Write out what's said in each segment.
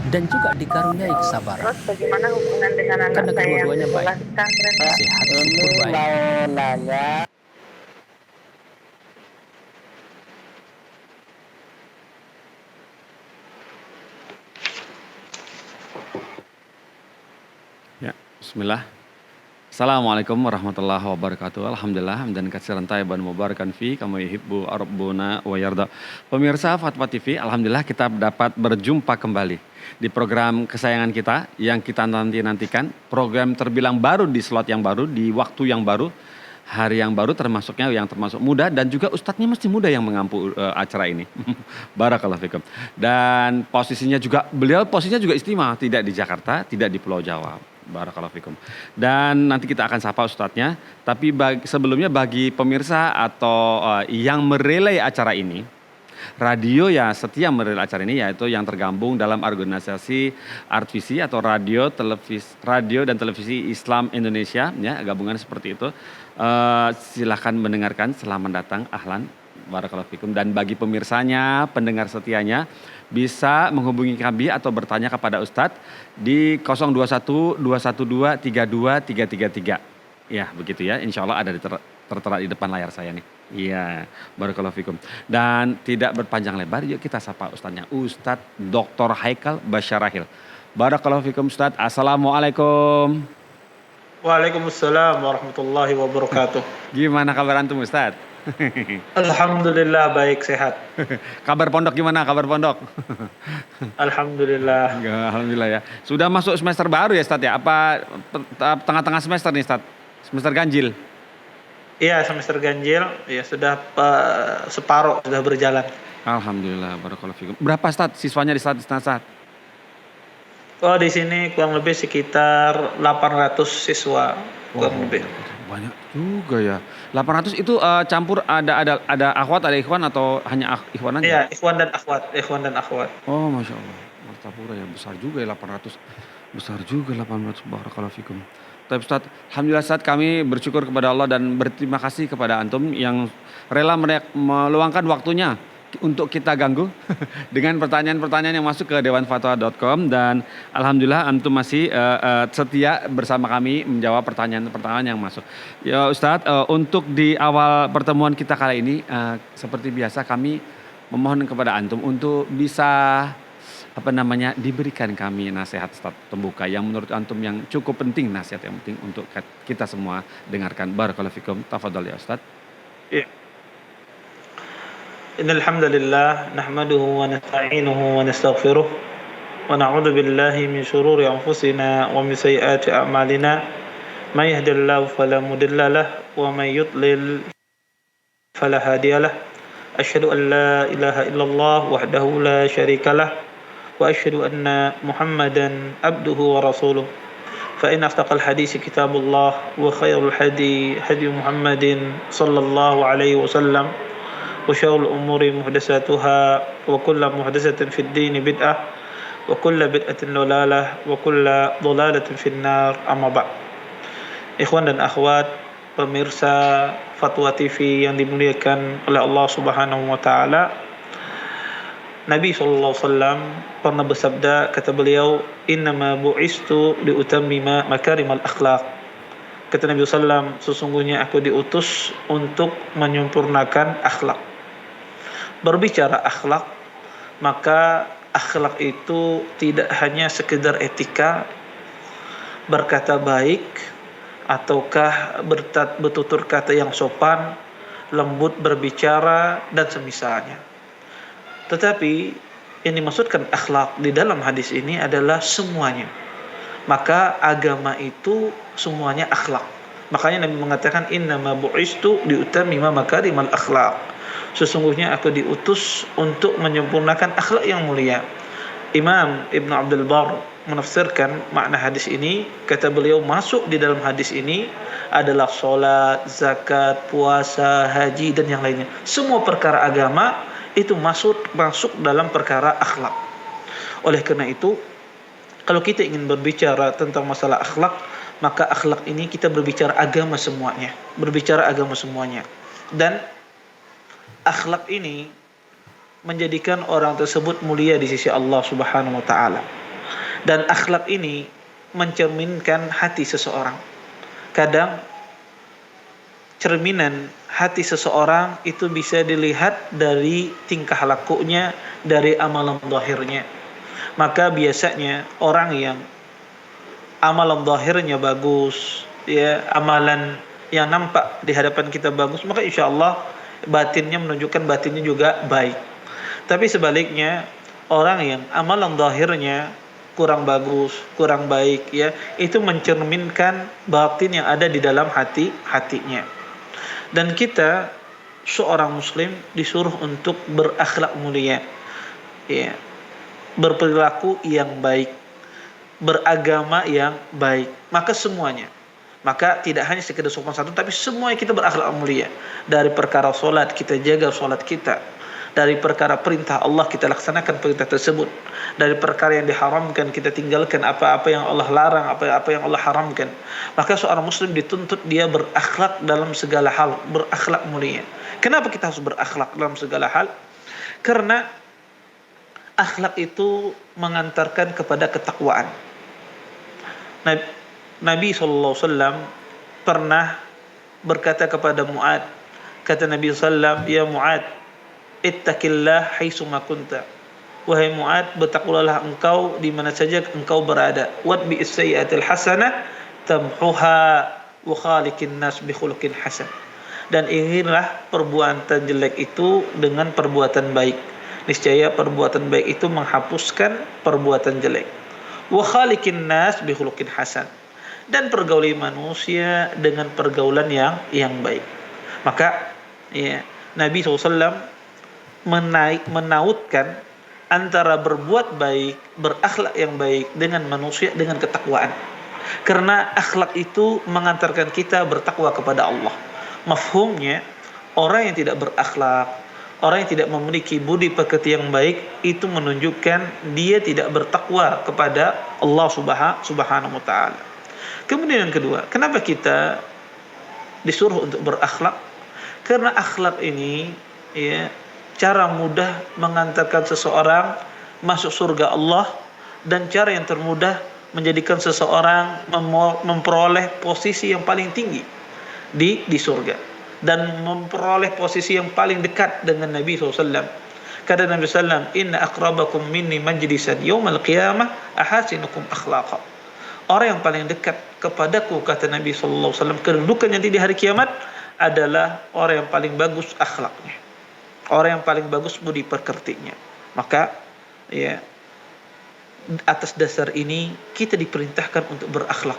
dan juga dikaruniai kesabaran. Terus bagaimana hubungan dengan anak Karena saya yang kedua-duanya baik. sekolah di pesantren ya? Sehat, syukur Ini baik. mau nanya. Ya, bismillah. Assalamualaikum warahmatullahi wabarakatuh. Alhamdulillah dan katsiran tayyiban mubarakan fi kama yuhibbu rabbuna wa yarda. Pemirsa Fatwa TV, alhamdulillah kita dapat berjumpa kembali di program kesayangan kita yang kita nantikan, program terbilang baru di slot yang baru, di waktu yang baru, hari yang baru termasuknya yang termasuk muda dan juga ustadznya mesti muda yang mengampu acara ini. Barakallahu fikum. Dan beliau posisinya juga istimewa, tidak di Jakarta, tidak di Pulau Jawa. Barakallahu fikum. Dan nanti kita akan sapa ustadznya. Tapi sebelumnya bagi pemirsa atau yang merelay acara ini, radio ya setia merelay acara ini yaitu yang tergabung dalam organisasi Artvisi atau radio dan televisi Islam Indonesia, ya gabungan seperti itu. Silahkan mendengarkan, selamat datang, ahlan. Barakallahu fikum. Dan bagi pemirsanya, pendengar setianya bisa menghubungi kami atau bertanya kepada Ustadz di 021 212 32 333. Ya, begitu ya. Insya Allah ada tertera di depan layar saya nih. Iya, barakallahu fikum. Dan tidak berpanjang lebar, yuk kita sapa Ustadznya. Ustadz Dr. Haikal Basyarahil. Barakallahu fikum Ustadz. Assalamualaikum. Waalaikumsalam warahmatullahi wabarakatuh. Gimana kabar antum Ustadz? Alhamdulillah baik sehat. Kabar pondok gimana? Kabar pondok? Alhamdulillah. Alhamdulillah ya. Sudah masuk semester baru ya Ustadz ya? Apa tengah-tengah semester nih Ustadz? Semester ganjil? Iya semester ganjil, ya sudah separuh sudah berjalan. Alhamdulillah, barakallahu fikum. Berapa Ustadz siswanya di Ustadz? Oh di sini kurang lebih sekitar 800 siswa kurang lebih. Banyak juga ya. 800 itu campur ada akhwat, ada ikhwan atau hanya ikhwan aja? Iya, ikhwan dan akhwat. Oh, Masya Allah. Martapura ya, besar juga ya 800. Besar juga 800, barakallahu fikum. Tapi Ustadz, alhamdulillah Ustadz kami bersyukur kepada Allah dan berterima kasih kepada antum yang rela meluangkan waktunya untuk kita ganggu dengan pertanyaan-pertanyaan yang masuk ke dewanfatwa.com dan alhamdulillah antum masih setia bersama kami menjawab pertanyaan-pertanyaan yang masuk. Ya Ustadz, untuk di awal pertemuan kita kali ini seperti biasa kami memohon kepada antum untuk bisa diberikan kami nasihat Ustadz pembuka yang menurut antum yang cukup penting, nasihat yang penting untuk kita semua dengarkan. Barakallahu fikum. Tafadhol ya Ustadz. Iya. Innal hamdalillah nahmaduhu wa nasta'inuhu wa nastaghfiruh wa na'udzu billahi min shururi anfusina wa min sayyiati a'malina may yahdihillahu fala mudilla lahu wa may yudlil fala hadiya lahu asyhadu an la ilaha illallah wahdahu la syarika lahu wa asyhadu anna muhammadan abduhu wa rasuluh fa in asdaqal hadits kitabullah wa khairul hadi hadi muhammadin sallallahu alaihi wasallam وشر الأمور محدثاتها وكل محدثة في الدين بدعة وكل بدعة ضلالة وكل ضلالة في النار أما بعد. Ikhwan dan akhwat pemirsa Fatwa TV yang dimuliakan oleh Allah Subhanahu wa taala. Nabi sallallahu alaihi wasallam pernah bersabda, kata beliau, "Innama bu'istu liutammima makarimal akhlaq." Kata Nabi sallallahu alaihi wasallam, sesungguhnya aku diutus untuk menyempurnakan akhlak. Berbicara akhlak, maka akhlak itu tidak hanya sekedar etika, berkata baik, ataukah bertutur kata yang sopan, lembut berbicara, dan semisalnya. Tetapi yang dimaksudkan akhlak di dalam hadis ini adalah semuanya. Maka agama itu semuanya akhlak. Makanya Nabi mengatakan innama bu'istu liutammima makarimal akhlaq. Sesungguhnya aku diutus untuk menyempurnakan akhlak yang mulia. Imam Ibn Abdul Bar menafsirkan makna hadis ini, kata beliau masuk di dalam hadis ini adalah sholat, zakat, puasa, haji dan yang lainnya. Semua perkara agama itu masuk dalam perkara akhlak. Oleh karena itu, kalau kita ingin berbicara tentang masalah akhlak, maka akhlak ini kita berbicara agama semuanya, dan akhlak ini menjadikan orang tersebut mulia di sisi Allah Subhanahu wa taala. Dan akhlak ini mencerminkan hati seseorang. Kadang cerminan hati seseorang itu bisa dilihat dari tingkah lakunya, dari amalan zahirnya. Maka biasanya orang yang amalan zahirnya bagus, ya, amalan yang nampak di hadapan kita bagus, maka insya Allah batinnya menunjukkan batinnya juga baik. Tapi sebaliknya, orang yang amalan zahirnya kurang bagus, kurang baik, ya, itu mencerminkan batin yang ada di dalam hatinya. Dan kita seorang muslim disuruh untuk berakhlak mulia, ya, berperilaku yang baik, beragama yang baik. Maka tidak hanya sekedar sopan santun, tapi semuanya kita berakhlak mulia. Dari perkara solat, kita jaga solat kita. Dari perkara perintah Allah, kita laksanakan perintah tersebut. Dari perkara yang diharamkan, kita tinggalkan apa-apa yang Allah larang, apa-apa yang Allah haramkan. Maka seorang muslim dituntut dia berakhlak dalam segala hal, berakhlak mulia. Kenapa kita harus berakhlak dalam segala hal? Karena akhlak itu mengantarkan kepada ketakwaan. Nabi SAW pernah berkata kepada Mu'ad, kata Nabi SAW, ya Mu'ad, ittaqillah haitsuma kunta. Wahai Mu'ad, bertakwalah engkau di mana saja engkau berada. Watbi as-sayyi'atil hasanah tamhuha wa khaliqin nas bi khuluqin hasan. Dan inginlah perbuatan jelek itu dengan perbuatan baik. Niscaya perbuatan baik itu menghapuskan perbuatan jelek. Wa khaliqin nas bi khuluqin hasan. Dan pergauli manusia dengan pergaulan yang baik. Maka ya, Nabi SAW menautkan antara berbuat baik, berakhlak yang baik dengan manusia dengan ketakwaan. Karena akhlak itu mengantarkan kita bertakwa kepada Allah. Mafhumnya, orang yang tidak berakhlak, orang yang tidak memiliki budi pekerti yang baik, itu menunjukkan dia tidak bertakwa kepada Allah Subhanahu wa taala. Kemudian yang kedua, kenapa kita disuruh untuk berakhlak? Karena akhlak ini, ya, cara mudah mengantarkan seseorang masuk surga Allah, dan cara yang termudah menjadikan seseorang memperoleh posisi yang paling tinggi di surga, dan memperoleh posisi yang paling dekat dengan Nabi SAW. Kata Nabi SAW, inna aqrabakum minni majlisan yawmal qiyamah ahasinukum akhlaqa. Orang yang paling dekat kepadaku, kata Nabi SAW, kedudukannya di hari kiamat adalah orang yang paling bagus akhlaknya, orang yang paling bagus budi pekertinya. Maka ya, atas dasar ini kita diperintahkan untuk berakhlak.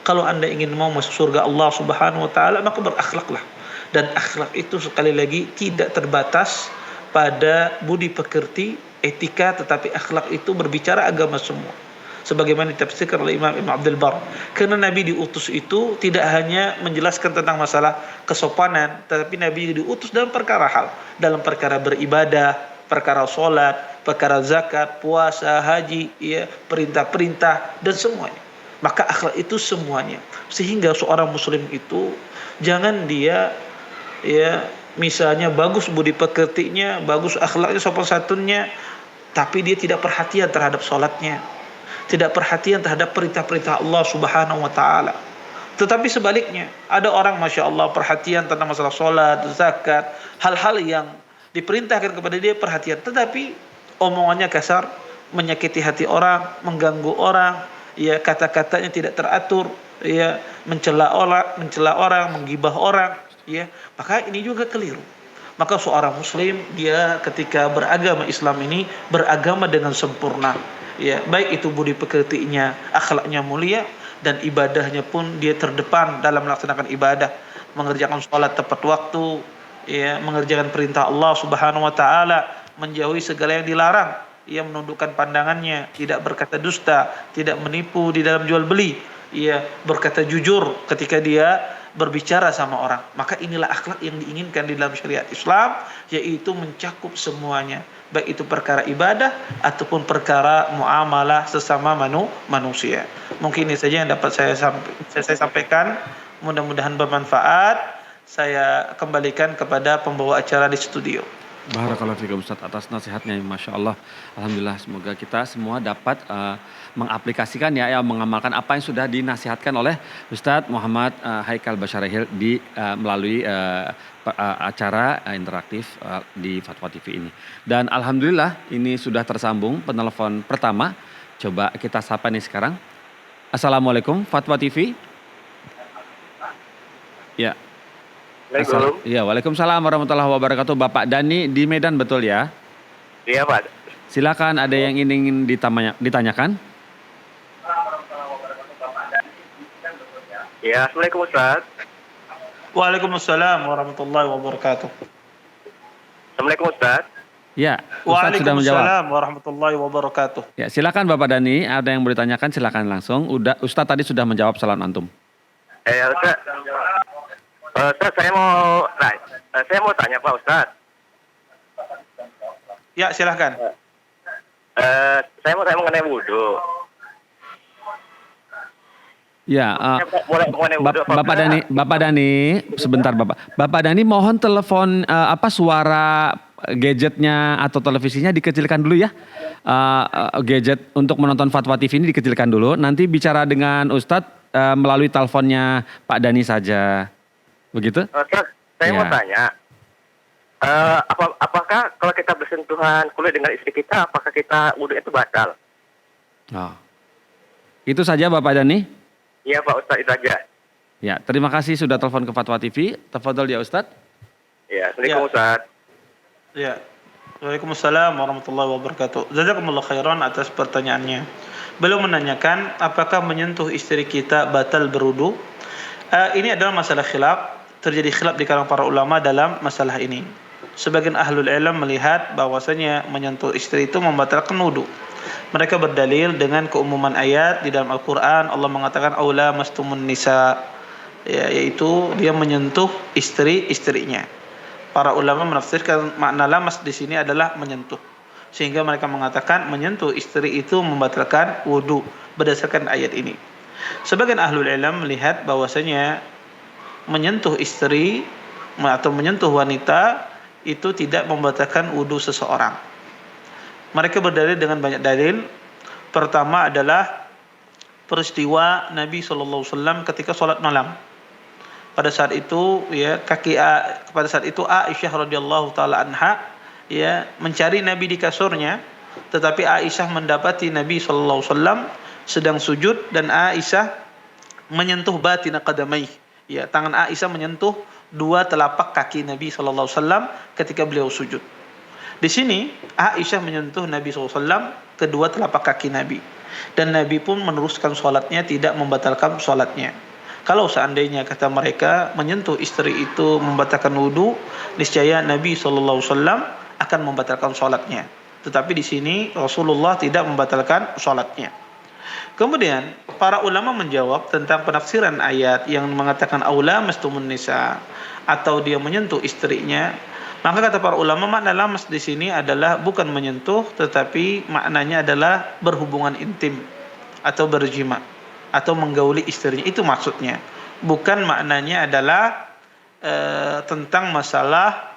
Kalau Anda ingin mau masuk surga Allah Subhanahu wa taala, maka berakhlaklah. Dan akhlak itu sekali lagi tidak terbatas pada budi pekerti, etika, tetapi akhlak itu berbicara agama semua. Sebagaimana ditafsirkan oleh Imam Ibn Abdul Bar. Karena Nabi diutus itu tidak hanya menjelaskan tentang masalah kesopanan, tetapi Nabi diutus dalam perkara hal, dalam perkara beribadah, perkara sholat, perkara zakat, puasa, haji, ya, perintah-perintah, dan semuanya. Maka akhlak itu semuanya. Sehingga seorang muslim itu jangan dia, ya, misalnya bagus budi pekertinya, bagus akhlaknya, sopan santunnya, tapi dia tidak perhatian terhadap sholatnya, tidak perhatian terhadap perintah-perintah Allah Subhanahu wa taala. Tetapi sebaliknya, ada orang Masya Allah perhatian tentang masalah sholat, zakat, hal-hal yang diperintahkan kepada dia perhatian, tetapi omongannya kasar, menyakiti hati orang, mengganggu orang, ya, kata-katanya tidak teratur, ya, mencela orang, menggibah orang, ya, maka ini juga keliru. Maka seorang muslim dia ketika beragama Islam ini beragama dengan sempurna. Ya, baik itu budi pekertinya, akhlaknya mulia, dan ibadahnya pun dia terdepan dalam melaksanakan ibadah, mengerjakan sholat tepat waktu, ya, mengerjakan perintah Allah Subhanahu wa taala, menjauhi segala yang dilarang, ia menundukkan pandangannya, tidak berkata dusta, tidak menipu di dalam jual beli, ia berkata jujur ketika dia berbicara sama orang. Maka inilah akhlak yang diinginkan di dalam syariat Islam, yaitu mencakup semuanya, baik itu perkara ibadah ataupun perkara muamalah sesama manusia. Mungkin ini saja yang dapat saya sampaikan. Mudah-mudahan bermanfaat. Saya kembalikan kepada pembawa acara di studio. Barakallahu fikum Ustadz atas nasihatnya, Masya Allah. Alhamdulillah, semoga kita semua dapat mengaplikasikan ya, mengamalkan apa yang sudah dinasihatkan oleh Ustadz Muhammad Haikal Basyarahil di melalui acara interaktif di Fatwa TV ini. Dan Alhamdulillah ini sudah tersambung penelpon pertama. Coba kita sapa nih sekarang. Assalamualaikum Fatwa TV. Ya. Assalamualaikum. Iya, waalaikumsalam warahmatullahi wabarakatuh. Bapak Dani di Medan betul ya? Iya Pak. Silakan, ada yang ingin ditanyakan? Ya, Assalamualaikum Ustaz. Waalaikumsalam warahmatullahi wabarakatuh. Assalamualaikum Ustaz. Ya, Ustaz sudah menjawab. Waalaikumsalam warahmatullahi wabarakatuh. Ya, silakan Bapak Dani, ada yang mau ditanyakan silakan langsung. Ustaz tadi sudah menjawab salam antum. Ustaz. Ustaz, saya mau tanya Pak Ustaz. Ya, silahkan. Saya mau tanya mengenai wudhu. Ya, Mengenai wudhu. Bapak Dani, sebentar Bapak. Bapak Dani mohon telepon suara gadgetnya atau televisinya dikecilkan dulu ya. Gadget untuk menonton Fatwa TV ini dikecilkan dulu. Nanti bicara dengan Ustadz melalui teleponnya Pak Dani saja. Begitu? Ustaz, saya mau tanya. Apakah kalau kita bersentuhan kulit dengan istri kita, apakah kita wudhu itu batal? Oh. Itu saja Bapak Dani? Iya Pak Ustaz, itu aja. Ya, terima kasih sudah telepon ke Fatwa TV. Tafadhol ya Ustadz. Ya, Assalamualaikum Ustaz. Ya. Waalaikumsalam warahmatullahi wabarakatuh. Jazakumullah khairan atas pertanyaannya. Beliau menanyakan apakah menyentuh istri kita batal berwudu. Ini adalah masalah khilaf. Terjadi khilaf di kalangan para ulama dalam masalah ini. Sebagian ahlul ilm melihat bahwasanya menyentuh istri itu membatalkan wudu. Mereka berdalil dengan keumuman ayat di dalam Al-Quran. Allah mengatakan aula mastumun nisa, yaitu dia menyentuh istri-istrinya. Para ulama menafsirkan makna lamas di sini adalah menyentuh, sehingga mereka mengatakan menyentuh istri itu membatalkan wudu berdasarkan ayat ini. Sebagian ahlul ilm melihat bahwasanya menyentuh istri atau menyentuh wanita itu tidak membatalkan wudu seseorang. Mereka berdalil dengan banyak dalil. Pertama adalah peristiwa Nabi SAW ketika sholat malam. Pada saat itu Aisyah radhiyallahu taala anha mencari Nabi di kasurnya, tetapi Aisyah mendapati Nabi SAW sedang sujud dan Aisyah menyentuh batina qadamai. Tangan Aisyah menyentuh dua telapak kaki Nabi SAW ketika beliau sujud. Di sini Aisyah menyentuh Nabi SAW kedua telapak kaki Nabi, dan Nabi pun meneruskan sholatnya, tidak membatalkan sholatnya. Kalau seandainya kata mereka menyentuh istri itu membatalkan wudu, niscaya Nabi SAW akan membatalkan sholatnya. Tetapi di sini Rasulullah tidak membatalkan sholatnya. Kemudian para ulama menjawab tentang penafsiran ayat yang mengatakan aula mastumun nisa, atau dia menyentuh istrinya. Maka kata para ulama makna lamas di sini adalah bukan menyentuh, tetapi maknanya adalah berhubungan intim atau berjima atau menggauli istrinya. Itu maksudnya. Bukan maknanya adalah tentang masalah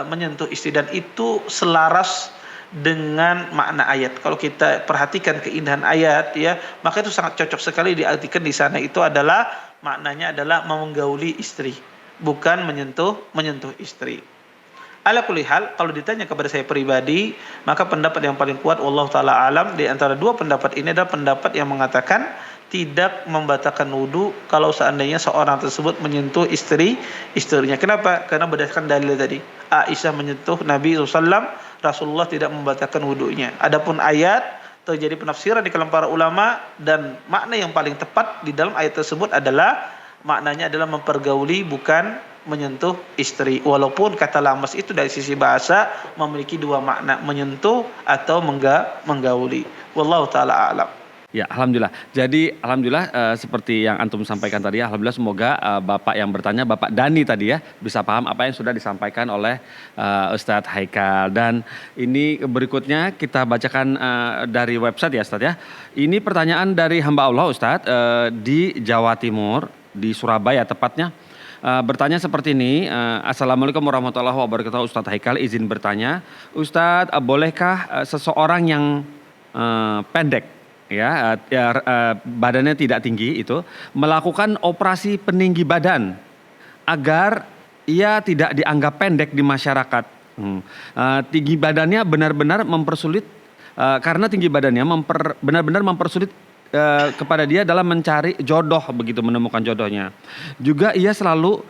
menyentuh istri, dan itu selaras dengan makna ayat. Kalau kita perhatikan keindahan ayat maka itu sangat cocok sekali diartikan di sana. Itu adalah maknanya adalah menggauli istri, bukan menyentuh istri. Ala kulli hal, kalau ditanya kepada saya pribadi, maka pendapat yang paling kuat wallahu taala alam di antara dua pendapat ini adalah pendapat yang mengatakan tidak membatalkan wudu kalau seandainya seorang tersebut menyentuh istrinya. Kenapa? Karena berdasarkan dalil tadi. Aisyah menyentuh Nabi SAW, Rasulullah tidak membatalkan wudunya. Adapun ayat, terjadi penafsiran di kalangan para ulama, dan makna yang paling tepat di dalam ayat tersebut adalah maknanya adalah mempergauli, bukan menyentuh istri. Walaupun kata lamas itu dari sisi bahasa memiliki dua makna, menyentuh atau menggauli. Wallahu taala a'lam. Ya, alhamdulillah. Jadi alhamdulillah seperti yang antum sampaikan tadi, alhamdulillah semoga Bapak yang bertanya, Bapak Dani tadi bisa paham apa yang sudah disampaikan oleh Ustadz Haikal. Dan ini berikutnya kita bacakan dari website ya Ustadz ya. Ini pertanyaan dari hamba Allah Ustadz di Jawa Timur, di Surabaya tepatnya. Bertanya seperti ini, Assalamualaikum warahmatullahi wabarakatuh. Ustadz Haikal izin bertanya, Ustadz bolehkah seseorang yang pendek badannya tidak tinggi itu melakukan operasi peninggi badan agar ia tidak dianggap pendek di masyarakat? Tinggi badannya benar-benar mempersulit karena tinggi badannya benar-benar mempersulit kepada dia dalam mencari jodoh, begitu menemukan jodohnya. Juga ia selalu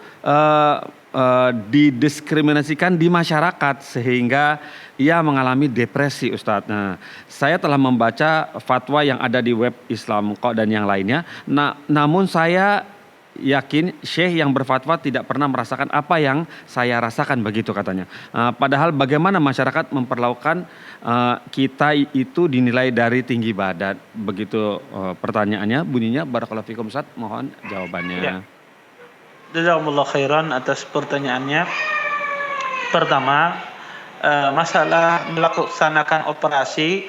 didiskriminasikan di masyarakat sehingga ia mengalami depresi, Ustadz. Nah, saya telah membaca fatwa yang ada di web Islam Kok dan yang lainnya. Namun saya yakin Syekh yang berfatwa tidak pernah merasakan apa yang saya rasakan, begitu katanya. Padahal bagaimana masyarakat memperlakukan kita itu dinilai dari tinggi badan, begitu pertanyaannya bunyinya. Barakallahu fikum Ustaz, mohon jawabannya. Ya. Jazakumullah khairan atas pertanyaannya. Pertama, masalah melaksanakan operasi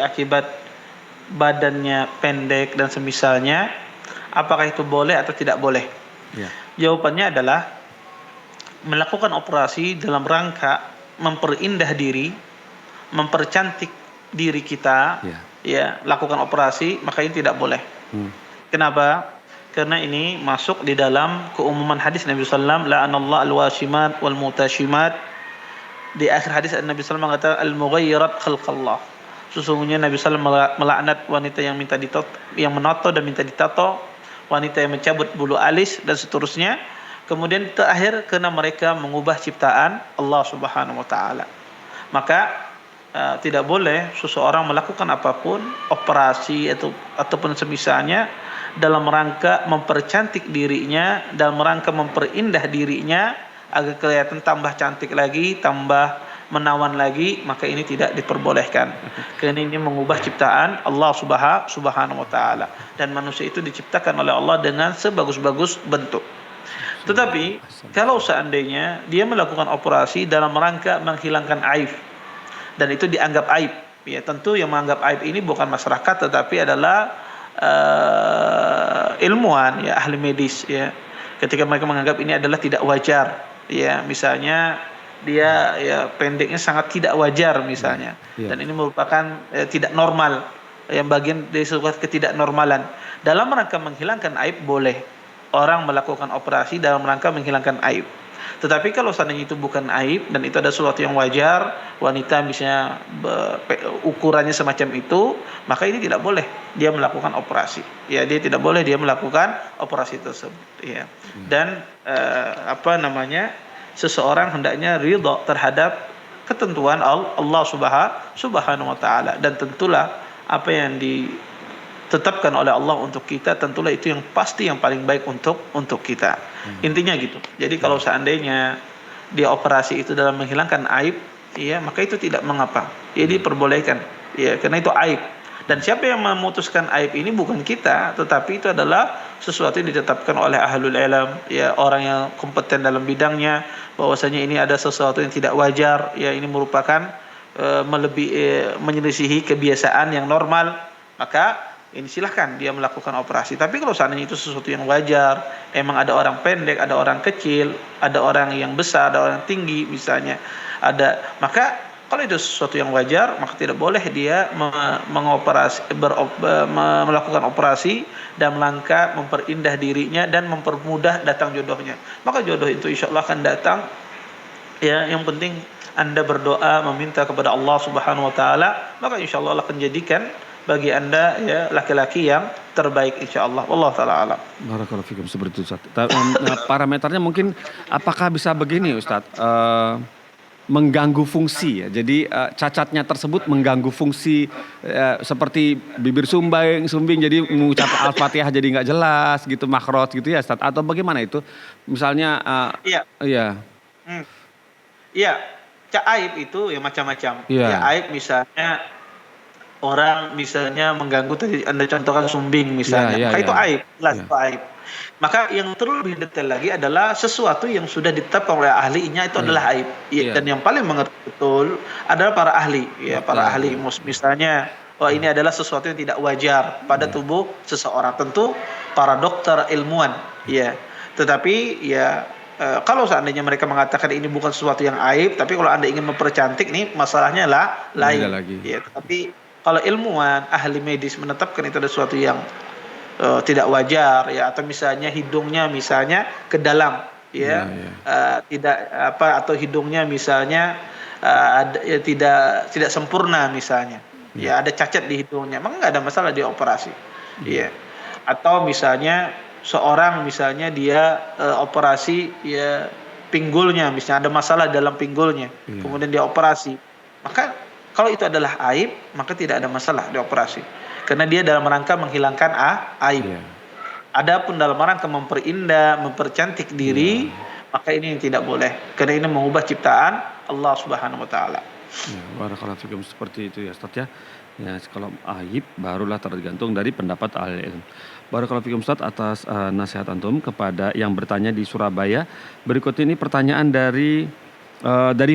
akibat badannya pendek dan semisalnya, apakah itu boleh atau tidak boleh? Ya. Jawabannya adalah melakukan operasi dalam rangka memperindah diri, mempercantik diri kita, lakukan operasi, maka ini tidak boleh. Kenapa? Karena ini masuk di dalam keumuman hadis Nabi sallallahu alaihi wasallam, la'anallahu al-washimat wal mutashimat. Di akhir hadis Nabi sallallahu alaihi wasallam mengatakan al-mughayyirat khalqallah. Sesungguhnya Nabi sallallahu alaihi wasallam melaknat wanita yang minta ditato, yang menato dan minta ditato, wanita yang mencabut bulu alis dan seterusnya. Kemudian terakhir karena mereka mengubah ciptaan Allah Subhanahu wa taala. Maka tidak boleh seseorang melakukan apapun, operasi ataupun semisalnya dalam rangka mempercantik dirinya, dalam rangka memperindah dirinya agar kelihatan tambah cantik lagi, tambah menawan lagi, maka ini tidak diperbolehkan. Karena ini mengubah ciptaan Allah Subhanahu wa taala, dan manusia itu diciptakan oleh Allah dengan sebagus-bagus bentuk. Tetapi kalau seandainya dia melakukan operasi dalam rangka menghilangkan aib dan itu dianggap aib, ya tentu yang menganggap aib ini bukan masyarakat tetapi adalah ilmuwan, ya ahli medis, ya. Ketika mereka menganggap ini adalah tidak wajar, ya misalnya dia ya pendeknya sangat tidak wajar misalnya, dan ini merupakan tidak normal, yang bagian dari sebuah ketidaknormalan. Dalam rangka menghilangkan aib boleh orang melakukan operasi dalam rangka menghilangkan aib. Tetapi kalau seandainya itu bukan aib dan itu ada sesuatu yang wajar, wanita misalnya ukurannya semacam itu, maka ini tidak boleh dia melakukan operasi. Ya, dia tidak boleh dia melakukan operasi tersebut. Ya. Dan seseorang hendaknya ridha terhadap ketentuan Allah Subhanahu wa taala, dan tentulah apa yang ditetapkan oleh Allah untuk kita, tentulah itu yang pasti yang paling baik untuk kita. Intinya gitu. Jadi kalau seandainya dia operasi itu dalam menghilangkan aib, ya maka itu tidak mengapa. Ya diperbolehkan. Ya, karena itu aib. Dan siapa yang memutuskan aib ini bukan kita, tetapi itu adalah sesuatu yang ditetapkan oleh ahlul ilm, ya orang yang kompeten dalam bidangnya, bahwasanya ini ada sesuatu yang tidak wajar, ya ini merupakan menyelisihi kebiasaan yang normal, maka ini silahkan dia melakukan operasi. Tapi kalau seandainya itu sesuatu yang wajar, emang ada orang pendek, ada orang kecil, ada orang yang besar, ada orang tinggi misalnya, maka kalau itu sesuatu yang wajar, maka tidak boleh dia melakukan operasi dalam rangka memperindah dirinya dan mempermudah datang jodohnya. Maka jodoh itu insya Allah akan datang. Ya, yang penting Anda berdoa meminta kepada Allah Subhanahu wa taala, maka insya Allah akan jadikan bagi Anda ya laki-laki yang terbaik insya Allah. Wallahu taala alam. Barakallahu fikum, seperti itu Ustaz. Parameternya mungkin apakah bisa begini Ustaz? Mengganggu fungsi ya. Jadi cacatnya tersebut mengganggu fungsi seperti bibir sumbing jadi mengucap Al-Fatihah jadi nggak jelas gitu, makhraj gitu ya Ustaz, atau bagaimana itu? Misalnya iya. Aib itu ya macam-macam. Ya, aib misalnya orang misalnya mengganggu, tadi Anda contohkan sumbing misalnya. Maka itu aib, jelas itu aib. Maka yang terlebih detail lagi adalah sesuatu yang sudah ditetapkan oleh ahlinya itu adalah aib. Dan yang paling mengerti betul adalah para ahli. Ya, para ahli misalnya, ini adalah sesuatu yang tidak wajar pada tubuh seseorang. Tentu para dokter ilmuwan, ya. Tetapi ya kalau seandainya mereka mengatakan ini bukan sesuatu yang aib, tapi kalau Anda ingin mempercantik nih masalahnya lah lain. Beda lagi. Ya, tetapi kalau ilmuwan ahli medis menetapkan itu ada sesuatu yang tidak wajar ya, atau misalnya hidungnya misalnya ke dalam ya, tidak apa, atau hidungnya misalnya ya, tidak sempurna misalnya. Ya, ada cacat di hidungnya, maka nggak ada masalah dia operasi. Ya. Atau misalnya seorang misalnya dia operasi ya pinggulnya, misalnya ada masalah dalam pinggulnya, kemudian dia operasi, maka kalau itu adalah aib, maka tidak ada masalah di operasi, karena dia dalam rangka menghilangkan aib. Adapun dalam rangka memperindah, mempercantik diri, maka ini yang tidak boleh, karena ini mengubah ciptaan Allah Subhanahu wa taala. Ya, barakallahu fikum, seperti itu ya Ustaz ya. Ya, kalau aib barulah tergantung dari pendapat ahli ilmu. Barakallahu fikum Ustaz atas nasihat antum kepada yang bertanya di Surabaya. Berikut ini pertanyaan dari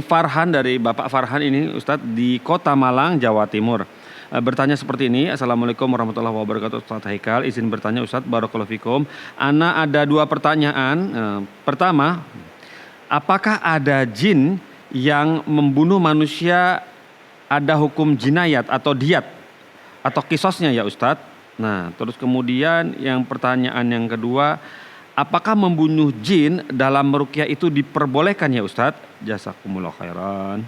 Farhan, dari Bapak Farhan ini Ustaz di Kota Malang, Jawa Timur. Bertanya seperti ini. Assalamualaikum warahmatullahi wabarakatuh Ustaz Haikal. Izin bertanya Ustaz, barakallahu fikum. Ana ada 2 pertanyaan. Pertama, apakah ada jin yang membunuh manusia, ada hukum jinayat atau diat atau kisosnya ya Ustadz? Nah, terus kemudian yang pertanyaan yang kedua, apakah membunuh jin dalam meruqyah itu diperbolehkan ya Ustadz? Jazakumullah khairan.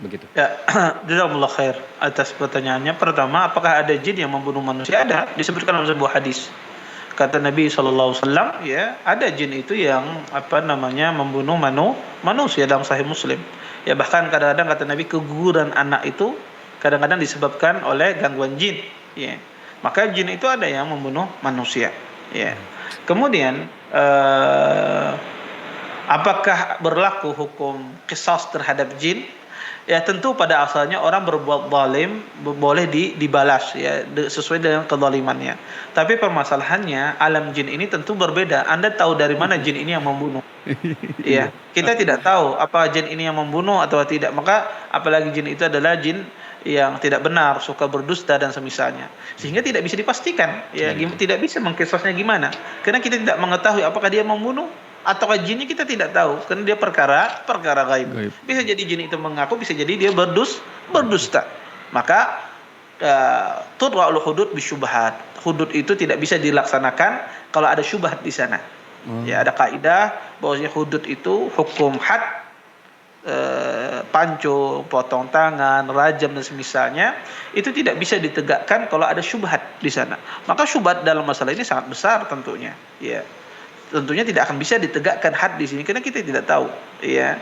Begitu. Ya, jazakumullah khair atas pertanyaannya. Pertama, apakah ada jin yang membunuh manusia? Ada, disebutkan dalam sebuah hadis. Kata Nabi SAW, ya, ada jin itu yang membunuh manusia dalam Sahih Muslim. Ya, bahkan kadang-kadang kata Nabi keguguran anak itu kadang-kadang disebabkan oleh gangguan jin. Ya, maka jin itu ada yang membunuh manusia. Ya, kemudian apakah berlaku hukum qisas terhadap jin? Ya, tentu pada asalnya orang berbuat zalim boleh dibalas ya sesuai dengan kezalimannya. Tapi permasalahannya alam jin ini tentu berbeda. Anda tahu dari mana jin ini yang membunuh? Ya, kita tidak tahu apa jin ini yang membunuh atau tidak. Maka apalagi jin itu adalah jin yang tidak benar, suka berdusta dan semisalnya. Sehingga tidak bisa dipastikan ya, tidak bisa mengkisasnya gimana. Karena kita tidak mengetahui apakah dia membunuh atau jinnya, kita tidak tahu karena dia perkara gaib. Bisa jadi jin itu mengaku, bisa jadi dia berdusta. Maka tudra'ul hudud bisyubhat. Hudud itu tidak bisa dilaksanakan kalau ada syubhat di sana. Ya, ada kaidah bahwasanya hudud itu hukum had, pancung, potong tangan, rajam dan semisalnya, itu tidak bisa ditegakkan kalau ada syubhat di sana. Maka syubhat dalam masalah ini sangat besar tentunya. Ya. Tentunya tidak akan bisa ditegakkan had di sini karena kita tidak tahu ya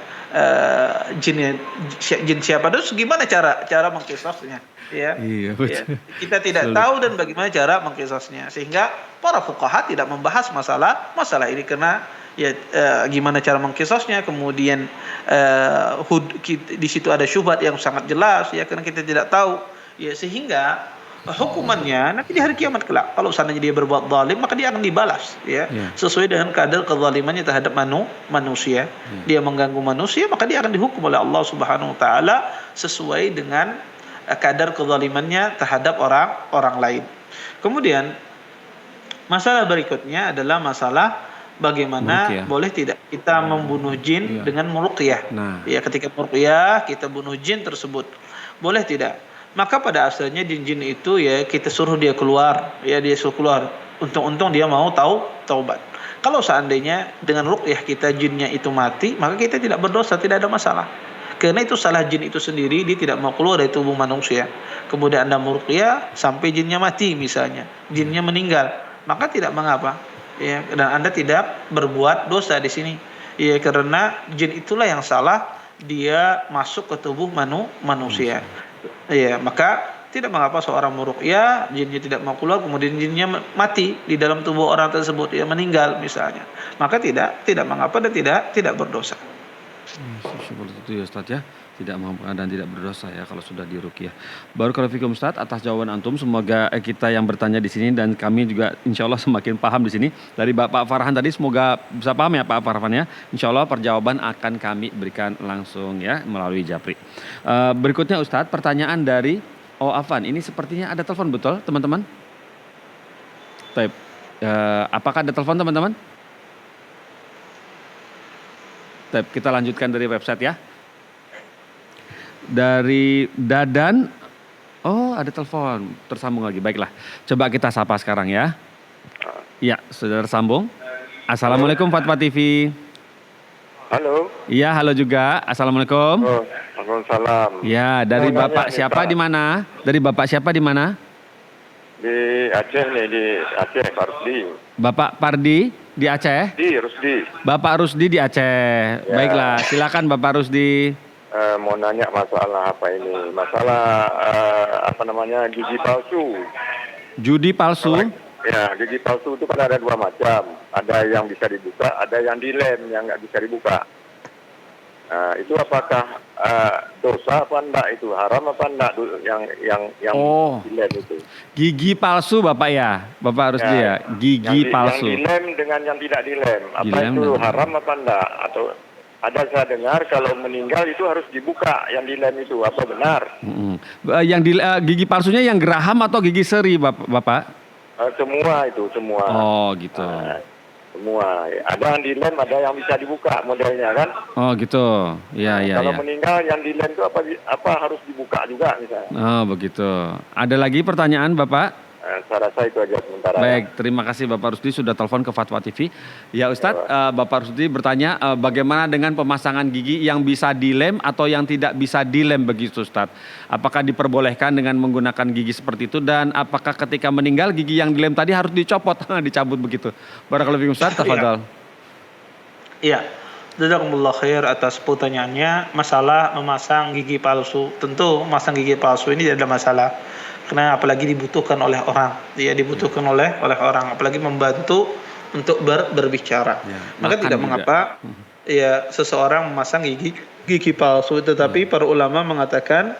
jin siapa, terus gimana cara mengkisasnya ya. Iya, ya, kita tidak tahu dan bagaimana cara mengkisasnya, sehingga para fuqaha tidak membahas masalah ini karena ya gimana cara mengkisasnya, kemudian di situ ada syubhat yang sangat jelas ya, karena kita tidak tahu ya, sehingga hukumannya nanti di hari kiamat kelak, kalau seandainya dia berbuat zalim maka dia akan dibalas ya, sesuai dengan kadar kezalimannya terhadap manusia. Dia mengganggu manusia, maka dia akan dihukum oleh Allah Subhanahu wa taala sesuai dengan kadar kezalimannya terhadap orang lain. Kemudian masalah berikutnya adalah masalah bagaimana boleh tidak kita membunuh jin dengan meruqyah. Ya, ketika meruqyah kita bunuh jin tersebut, boleh tidak? Maka pada asalnya jin-jin itu ya kita suruh dia keluar, ya dia suruh keluar. Untung-untung dia mau taubat. Kalau seandainya dengan ruqyah kita jinnya itu mati, maka kita tidak berdosa, tidak ada masalah. Karena itu salah jin itu sendiri, dia tidak mau keluar dari tubuh manusia. Kemudian Anda meruqyah sampai jinnya mati misalnya, jinnya meninggal, maka tidak mengapa. Ya, dan Anda tidak berbuat dosa di sini. Ya, karena jin itulah yang salah, dia masuk ke tubuh manusia. Ya, maka tidak mengapa seorang meruqyah, jinnya tidak mau keluar, kemudian jinnya mati di dalam tubuh orang tersebut, ya meninggal misalnya. Maka tidak mengapa dan tidak berdosa. Seperti itu ya Ustaz ya. Tidak mampu dan tidak berdosa ya kalau sudah diruqyah. Barakallahu fikum Ustaz atas jawaban antum. Semoga kita yang bertanya di sini dan kami juga insya Allah semakin paham di sini. Dari Bapak Farhan tadi semoga bisa paham ya Pak Farhan ya. Insya Allah perjawaban akan kami berikan langsung ya melalui Japri. Berikutnya Ustaz, pertanyaan dari Afan. Ini sepertinya ada telepon, betul teman-teman? Baik. Apakah ada telepon teman-teman? Kita lanjutkan dari website ya. Dari Dadan. Oh, ada telepon. Tersambung lagi. Baiklah. Coba kita sapa sekarang ya. Ya, sudah tersambung. Assalamualaikum Fatwa TV. Halo. Iya, halo juga. Assalamualaikum. Oh, Waalaikumsalam. Ya, dari Mau Bapak nanya nih, siapa Pak. di mana? Dari Bapak siapa di mana? Di Aceh nih, di Aceh, Pak Rusdi. Bapak Pardi di Aceh. Rusdi. Bapak Rusdi di Aceh. Ya. Baiklah, silakan Bapak Rusdi. Mau nanya masalah apa ini? Masalah gigi palsu. Judi palsu. Ya, gigi palsu itu kan ada dua macam. Ada yang bisa dibuka, ada yang dilem yang nggak bisa dibuka. Itu apakah dosa apa enggak itu? Haram apa enggak yang Oh. dilem itu? Gigi palsu Bapak ya. Bapak Rusdi ya. Gigi palsu. Yang dilem dengan yang tidak dilem. Apa Dilem itu dan- haram apa enggak? Atau ada saya dengar kalau meninggal itu harus dibuka yang dilem itu. Apa benar? Yang gigi palsunya yang geraham atau gigi seri Bapak? Semua itu, semua. Oh gitu. Semua. Ada yang dilem, ada yang bisa dibuka modelnya kan. Oh gitu. Ya ya Kalau ya. meninggal yang dilem itu apa harus dibuka juga misalnya. Oh begitu. Ada lagi pertanyaan Bapak? Saya rasa itu aja sementara. Baik, terima kasih Bapak Rusdi sudah telepon ke Fatwa TV. Ya Ustadz, Bapak Rusdi bertanya bagaimana dengan pemasangan gigi yang bisa dilem atau yang tidak bisa dilem begitu Ustadz? Apakah diperbolehkan dengan menggunakan gigi seperti itu dan apakah ketika meninggal gigi yang dilem tadi harus dicopot, dicabut begitu? Barakallahu fiikum Ustadz, tafadhol. Iya. Jazakumullah khair atas pertanyaannya. Masalah memasang gigi palsu. Tentu memasang gigi palsu ini tidak ada masalah. Karena apalagi dibutuhkan oleh orang. Ya, dibutuhkan oleh orang. Apalagi membantu untuk berbicara. Ya, Maka makan tidak juga. mengapa ya seseorang memasang gigi palsu. Tetapi para ulama mengatakan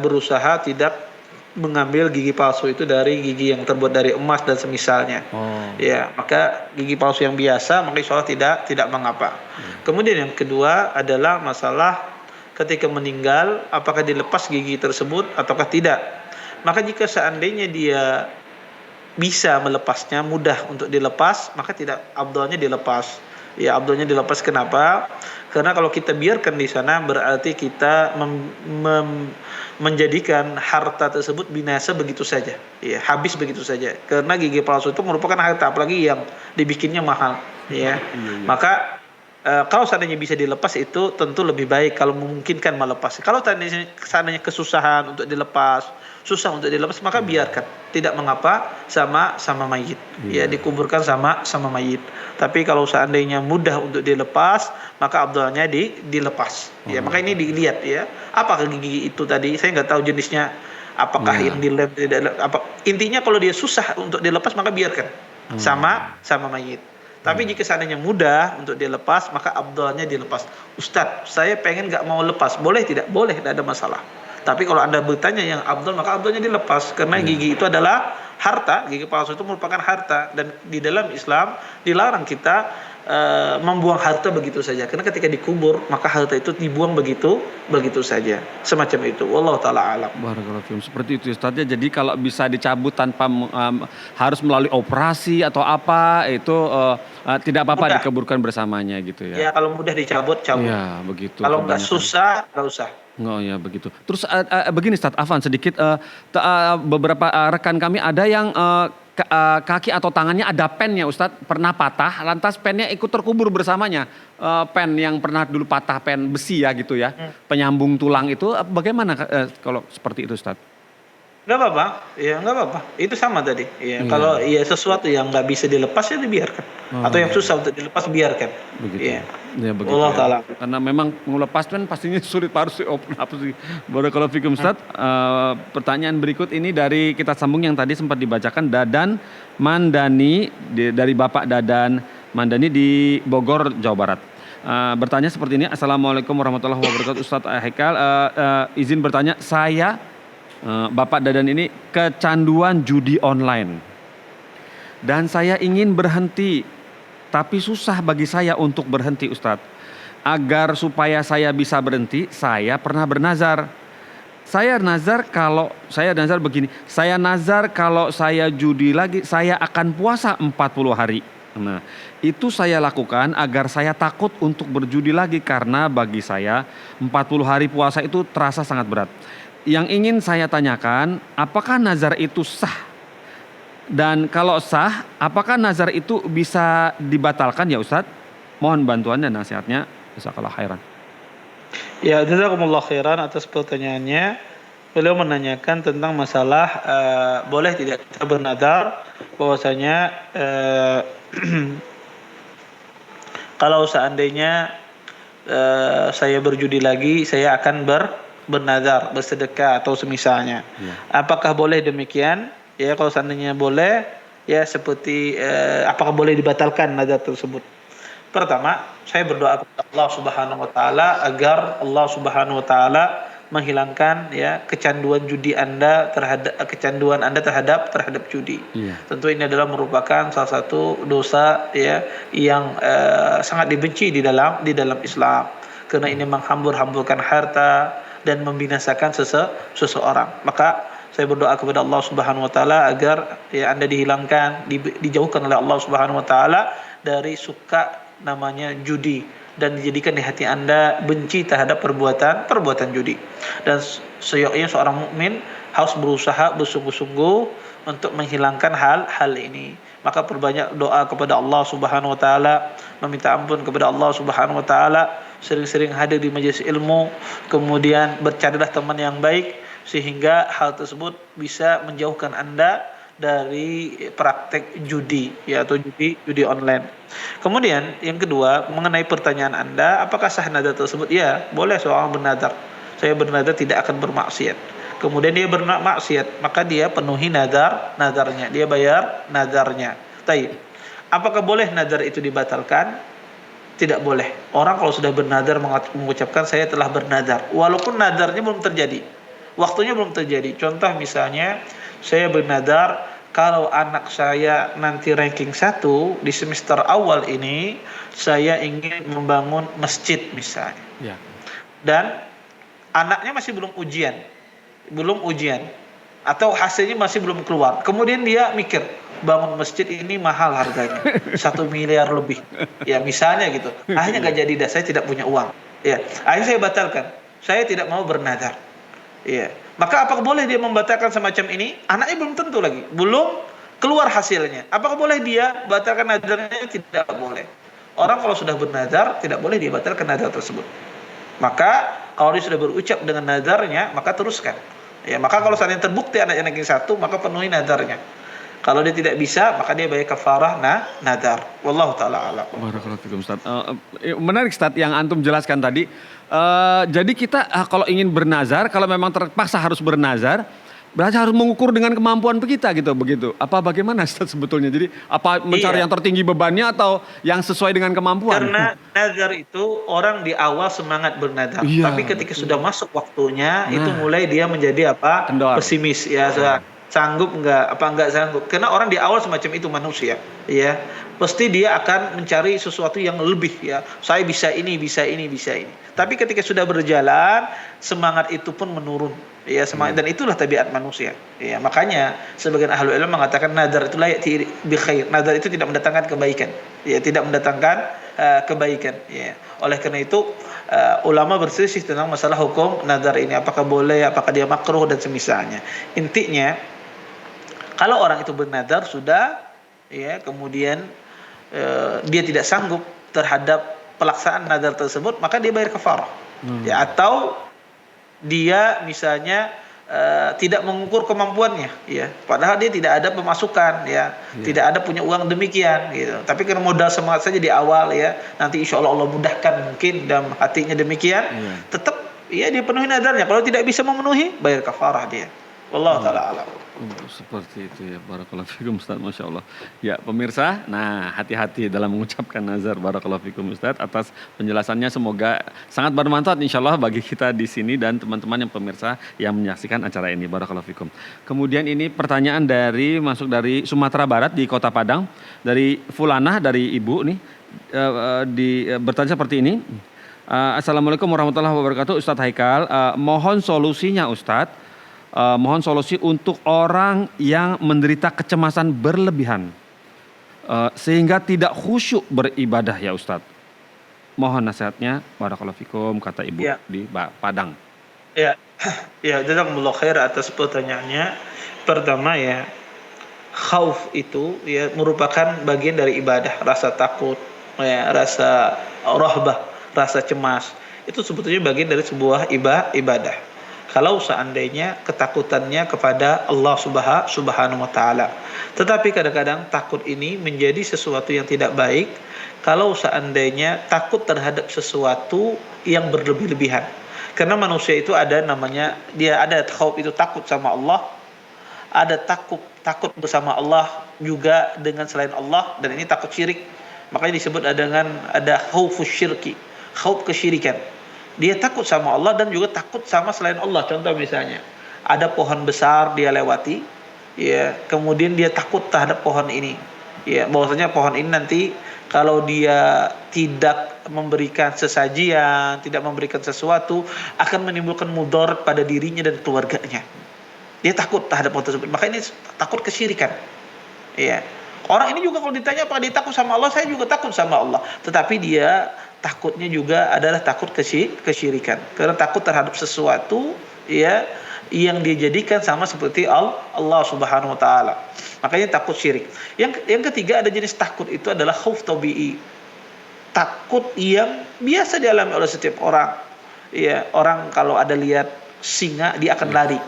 berusaha tidak mengambil gigi palsu itu dari gigi yang terbuat dari emas dan semisalnya. Oh. Ya, maka gigi palsu yang biasa maka insya Allah tidak mengapa. Kemudian yang kedua adalah masalah ketika meninggal apakah dilepas gigi tersebut ataukah tidak. Maka jika seandainya dia bisa melepasnya, mudah untuk dilepas, maka tidak afdalnya dilepas. Ya, afdalnya dilepas kenapa? Karena kalau kita biarkan di sana berarti kita menjadikan harta tersebut binasa begitu saja. Ya, habis begitu saja. Karena gigi palsu itu merupakan harta apalagi yang dibikinnya mahal, ya. Maka kalau seandainya bisa dilepas itu tentu lebih baik kalau memungkinkan melepas. Kalau seandainya kesusahan untuk dilepas, susah untuk dilepas maka biarkan. Tidak mengapa sama mayit. Ya, dikuburkan sama mayit. Tapi kalau seandainya mudah untuk dilepas, maka afdalnya dilepas. Ya, maka ini dilihat ya. Apakah gigi itu tadi saya nggak tahu jenisnya apakah yang dilem tidak apa. Intinya kalau dia susah untuk dilepas maka biarkan. Sama mayit. Tapi jika seandainya mudah untuk dilepas, maka afdalnya dilepas. Ustadz, saya pengen nggak mau lepas. Boleh tidak? Boleh, tidak ada masalah. Tapi kalau Anda bertanya yang afdal, maka afdalnya dilepas. Karena gigi itu adalah harta. Gigi palsu itu merupakan harta. Dan di dalam Islam dilarang kita membuang harta begitu saja. Karena ketika dikubur, maka harta itu dibuang begitu saja. Semacam itu. Wallahu ta'ala alam. Barakallahu fiikum. Seperti itu Ustadz ya. Jadi kalau bisa dicabut tanpa harus melalui operasi atau apa itu tidak apa-apa Mudah. dikeburkan bersamanya gitu ya. Ya, kalau mudah dicabut, cabut. Ya, begitu. Kalau nggak kebanyakan. susah, nggak usah. Oh ya begitu. Terus begini Ustadz Afan sedikit beberapa rekan kami ada yang kaki atau tangannya ada pennya Ustadz pernah patah lantas pennya ikut terkubur bersamanya. Pen yang pernah dulu patah pen besi ya gitu ya. Penyambung tulang itu bagaimana kalau seperti itu Ustadz? Nggak apa-apa, ya nggak apa-apa. Itu sama tadi. Ya, kalau ya sesuatu yang nggak bisa dilepas ya dibiarkan. Atau yang susah untuk dilepas biarkan. Begitu. Ya. Ya begitu. Allah Ta'ala. Karena memang melepas kan pastinya sulit harus apa sih. Barakallahu fikum Ustaz. Pertanyaan berikut ini dari kita sambung yang tadi sempat dibacakan Dadan Mandani dari Bapak Dadan Mandani di Bogor, Jawa Barat. Bertanya seperti ini. Assalamualaikum warahmatullahi wabarakatuh Ustaz Haikal. Izin bertanya, saya Bapak Dadan ini kecanduan judi online. Dan saya ingin berhenti, tapi susah bagi saya untuk berhenti Ustadz. Agar supaya saya bisa berhenti, saya pernah bernazar. Saya nazar kalau saya judi lagi, saya akan puasa 40 hari. Nah, itu saya lakukan agar saya takut untuk berjudi lagi karena bagi saya 40 hari puasa itu terasa sangat berat. Yang ingin saya tanyakan, apakah nazar itu sah? Dan kalau sah, apakah nazar itu bisa dibatalkan ya Ustadz? Mohon bantuan dan nasihatnya. Jazakallah khairan. Ya, jazakumullah khairan atas pertanyaannya. Beliau menanyakan tentang masalah boleh tidak kita bernazar bahwasanya kalau seandainya saya berjudi lagi, saya akan bernazar, bersedekah atau semisalnya. Ya. Apakah boleh demikian? Ya, kalau seandainya boleh, ya seperti apakah boleh dibatalkan nazar tersebut? Pertama, saya berdoa kepada Allah Subhanahu wa taala agar Allah Subhanahu wa taala menghilangkan ya kecanduan Anda terhadap judi. Iya. Tentu ini adalah merupakan salah satu dosa ya yang sangat dibenci di dalam Islam karena ini menghambur-hamburkan harta dan membinasakan seseorang. Maka saya berdoa kepada Allah Subhanahu wa taala agar ya Anda dijauhkan oleh Allah Subhanahu wa taala dari suka namanya judi dan dijadikan di hati Anda benci terhadap perbuatan judi. Dan seyogyanya seorang mukmin harus berusaha bersungguh-sungguh untuk menghilangkan hal ini. Maka perbanyak doa kepada Allah Subhanahu wa taala, meminta ampun kepada Allah Subhanahu wa taala, sering-sering hadir di majelis ilmu, kemudian bercarilah teman yang baik sehingga hal tersebut bisa menjauhkan Anda dari praktek judi ya atau judi online. Kemudian yang kedua mengenai pertanyaan Anda, apakah sah nazar tersebut? Ya, boleh seorang bernazar. Saya bernazar tidak akan bermaksiat. Kemudian dia bermaksiat, maka dia penuhi nazarnya, dia bayar nazarnya. Taib. Apakah boleh nazar itu dibatalkan? Tidak boleh. Orang kalau sudah bernazar mengucapkan saya telah bernazar, walaupun nazarnya belum terjadi, waktunya belum terjadi. Contoh misalnya saya bernazar kalau anak saya nanti ranking 1 di semester awal ini saya ingin membangun masjid misalnya. Ya. Dan anaknya masih belum ujian atau hasilnya masih belum keluar. Kemudian dia mikir bangun masjid ini mahal harganya 1 miliar lebih. Ya misalnya gitu. Akhirnya nggak jadi dah, saya tidak punya uang. Ya, akhirnya saya batalkan. Saya tidak mau bernazar. Iya. Maka apakah boleh dia membatalkan semacam ini? Anaknya belum tentu lagi, belum keluar hasilnya. Apakah boleh dia batalkan nazarnya? Tidak boleh. Orang kalau sudah bernazar tidak boleh dia batalkan nazar tersebut. Maka kalau dia sudah berucap dengan nazarnya, maka teruskan. Ya, maka kalau seandainya terbukti anaknya ranking 1, maka penuhi nazarnya. Kalau dia tidak bisa, maka dia bayar kafarah nazar. Wallahu taala a'lam. Barakallahu fikum Ustaz. Menarik Ustaz yang antum jelaskan tadi. Jadi kita kalau ingin bernazar, kalau memang terpaksa harus bernazar, berarti harus mengukur dengan kemampuan kita gitu begitu. Apa bagaimana Ustaz sebetulnya? Jadi apa mencari yang tertinggi bebannya atau yang sesuai dengan kemampuan? Karena nazar itu orang di awal semangat bernazar, tapi ketika sudah masuk waktunya itu mulai dia menjadi apa? Kendor. Pesimis ya. Sanggup enggak sanggup, karena orang di awal semacam itu manusia ya, pasti dia akan mencari sesuatu yang lebih ya, saya bisa ini, tapi ketika sudah berjalan semangat itu pun menurun ya, semangat, dan itulah tabiat manusia ya. Makanya sebagian ahli ilmu mengatakan nazar itu la ya'ti bi khair, nazar itu tidak mendatangkan kebaikan ya, tidak mendatangkan kebaikan ya. Oleh karena itu ulama berselisih tentang masalah hukum nazar ini, apakah boleh, apakah dia makruh dan semisalnya. Intinya kalau orang itu bernazar sudah ya, kemudian dia tidak sanggup terhadap pelaksanaan nazar tersebut, maka dia bayar kafarah. Ya, atau dia misalnya tidak mengukur kemampuannya ya, padahal dia tidak ada pemasukan ya, tidak ada punya uang demikian gitu. Tapi karena modal semangat saja di awal ya, nanti insya Allah Allah mudahkan mungkin dalam hatinya demikian, tetap ya dia penuhi nazarnya. Kalau tidak bisa memenuhi, bayar kafarah dia. Wallahu taala alam. Seperti itu ya, barakallahu fikum Ustaz, Masya Allah. Ya pemirsa, nah hati-hati dalam mengucapkan nazar. Barakallahu fikum Ustaz atas penjelasannya, semoga sangat bermanfaat insya Allah bagi kita di sini dan teman-teman yang pemirsa yang menyaksikan acara ini. Barakallahu fikum. Kemudian ini pertanyaan masuk dari Sumatera Barat di Kota Padang, dari Fulanah, dari Ibu nih, bertanya seperti ini. Assalamualaikum warahmatullahi wabarakatuh Ustadz Haikal, mohon solusinya Ustadz. Mohon solusi untuk orang yang menderita kecemasan berlebihan. sehingga tidak khusyuk beribadah ya Ustadz. Mohon nasihatnya, barakallahu fikum, kata Ibu Ya. di Padang. Ya, ya, jazakumullah khair atas pertanyaannya. Pertama ya, khauf itu ya merupakan bagian dari ibadah, rasa takut, ya, rasa rahbah, rasa cemas. Itu sebetulnya bagian dari sebuah ibadah. Kalau seandainya ketakutannya kepada Allah Subhanahu wa taala. Tetapi kadang-kadang takut ini menjadi sesuatu yang tidak baik kalau seandainya takut terhadap sesuatu yang berlebih-lebihan. Karena manusia itu ada namanya, dia ada khauf itu takut sama Allah, ada takut bersama Allah juga dengan selain Allah, dan ini takut syirik. Makanya disebut ada khaufus syirki, khauf kesyirikan. Dia takut sama Allah dan juga takut sama selain Allah. Contoh misalnya, ada pohon besar dia lewati, ya, kemudian dia takut terhadap pohon ini. Ya, bahwasanya pohon ini nanti kalau dia tidak memberikan sesajian, tidak memberikan sesuatu, akan menimbulkan mudarat pada dirinya dan keluarganya. Dia takut terhadap pohon tersebut. Maka ini takut kesyirikan. Ya. Orang ini juga kalau ditanya apa dia takut sama Allah, saya juga takut sama Allah. Tetapi dia takutnya juga adalah takut kesyirikan. Karena takut terhadap sesuatu ya yang dia jadikan sama seperti Allah Subhanahu wa taala. Makanya takut syirik. Yang ketiga ada jenis takut itu adalah khauf tabi'i. Takut yang biasa dialami oleh setiap orang. Ya, orang kalau ada lihat singa dia akan lari.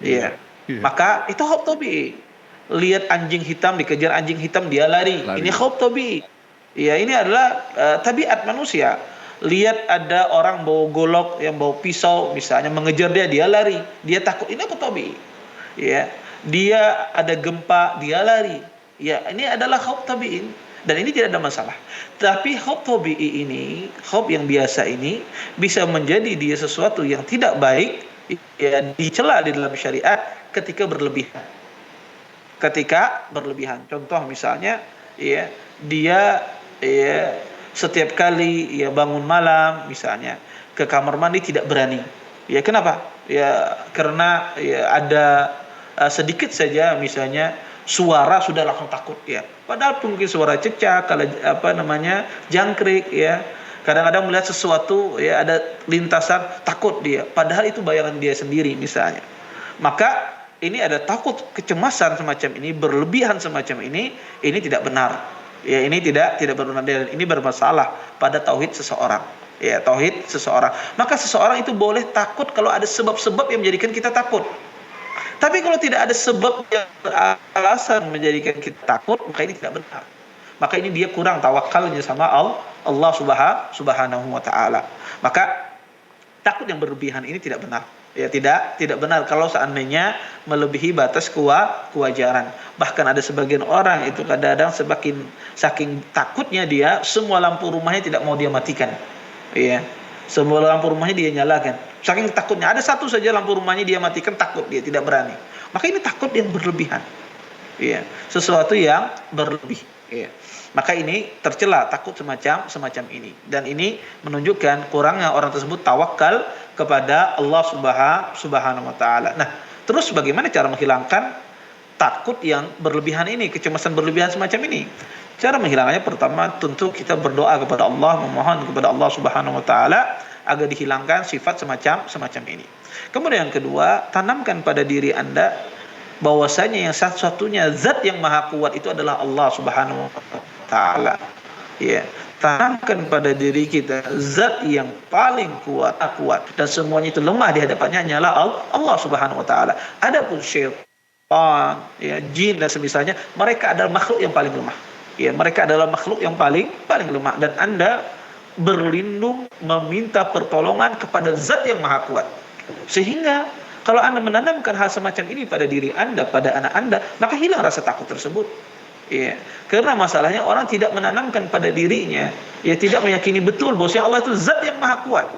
Iya. Maka itu khauf tabi'i. Lihat anjing hitam dikejar anjing hitam dia lari. Ini khauf tabi'i. Ya, ini adalah tabiat manusia. Lihat ada orang bawa golok, yang bawa pisau misalnya mengejar dia lari. Dia takut. Ini apa tabi'i? Ya. Dia ada gempa, dia lari. Ya, ini adalah khauf tabi'in dan ini tidak ada masalah. Tapi khauf tabi'i ini, khauf yang biasa ini bisa menjadi dia sesuatu yang tidak baik, ya, dicela di dalam syariat ketika berlebihan. Ketika berlebihan. Contoh misalnya, ya, dia ya setiap kali ya bangun malam misalnya ke kamar mandi tidak berani. Ya, kenapa? Ya karena ya ada sedikit saja misalnya suara sudah langsung takut ya. Padahal mungkin suara cecak, kalau jangkrik ya. Kadang-kadang melihat sesuatu ya ada lintasan takut dia. Padahal itu bayangan dia sendiri misalnya. Maka ini ada takut kecemasan semacam ini, berlebihan semacam ini tidak benar. Ya, ini tidak benar dan ini bermasalah pada tauhid seseorang. Ya, tauhid seseorang. Maka seseorang itu boleh takut kalau ada sebab-sebab yang menjadikan kita takut. Tapi kalau tidak ada sebab yang alasan menjadikan kita takut, maka ini tidak benar. Maka ini dia kurang tawakalnya sama Allah Subhanahu wa taala. Maka takut yang berlebihan ini tidak benar. Ya, tidak benar kalau seandainya melebihi batas kewajaran. Bahkan ada sebagian orang itu kadang-kadang saking takutnya dia, semua lampu rumahnya tidak mau dia matikan. Ya. Semua lampu rumahnya dia nyalakan. Saking takutnya, ada satu saja lampu rumahnya dia matikan, takut dia, tidak berani. Maka ini takut yang berlebihan. Ya. Sesuatu yang berlebih. Ya. Maka ini tercela takut semacam ini. Dan ini menunjukkan kurangnya orang tersebut tawakal kepada Allah Subhanahu wa taala. Nah, terus bagaimana cara menghilangkan takut yang berlebihan ini, kecemasan berlebihan semacam ini? Cara menghilangkannya pertama tentu kita berdoa kepada Allah, memohon kepada Allah Subhanahu wa taala agar dihilangkan sifat semacam ini. Kemudian yang kedua, tanamkan pada diri Anda bahwasanya yang satu-satunya zat yang maha kuat itu adalah Allah Subhanahu wa taala. Ya, tanamkan pada diri kita zat yang paling kuat dan semuanya itu lemah di hadapannya hanyalah Allah Subhanahu wa taala. Adapun syaitan, ya, jin dan semisalnya, mereka adalah makhluk yang paling lemah. Ya, mereka adalah makhluk yang paling lemah dan Anda berlindung meminta pertolongan kepada zat yang maha kuat. Sehingga kalau Anda menanamkan hal semacam ini pada diri Anda, pada anak Anda, maka hilang rasa takut tersebut. Ya, karena masalahnya orang tidak menanamkan pada dirinya, ya, tidak meyakini betul bahwa Allah itu zat yang maha kuat,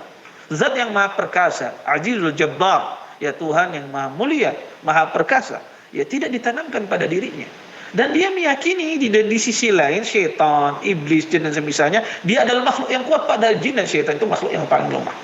zat yang maha perkasa, Azizul Jabbar, ya, Tuhan yang maha mulia, maha perkasa. Ya, tidak ditanamkan pada dirinya. Dan dia meyakini di sisi lain syaitan, iblis, jin dan semisalnya dia adalah makhluk yang kuat, padahal jin dan syaitan itu makhluk yang paling lemah.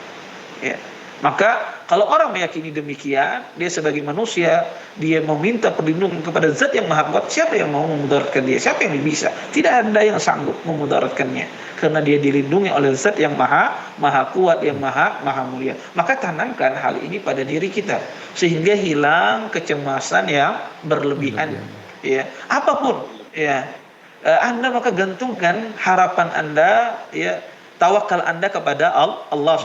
Ya. Maka kalau orang meyakini demikian, dia sebagai manusia, dia meminta perlindungan kepada zat yang maha kuat, siapa yang mau memudaratkan dia? Siapa yang bisa? Tidak ada yang sanggup memudaratkannya, karena dia dilindungi oleh zat yang maha kuat, yang maha mulia. Maka tanamkan hal ini pada diri kita, sehingga hilang kecemasan yang berlebihan. Ya, apapun, ya, Anda maka gantungkan harapan Anda, ya, tawakal Anda kepada Allah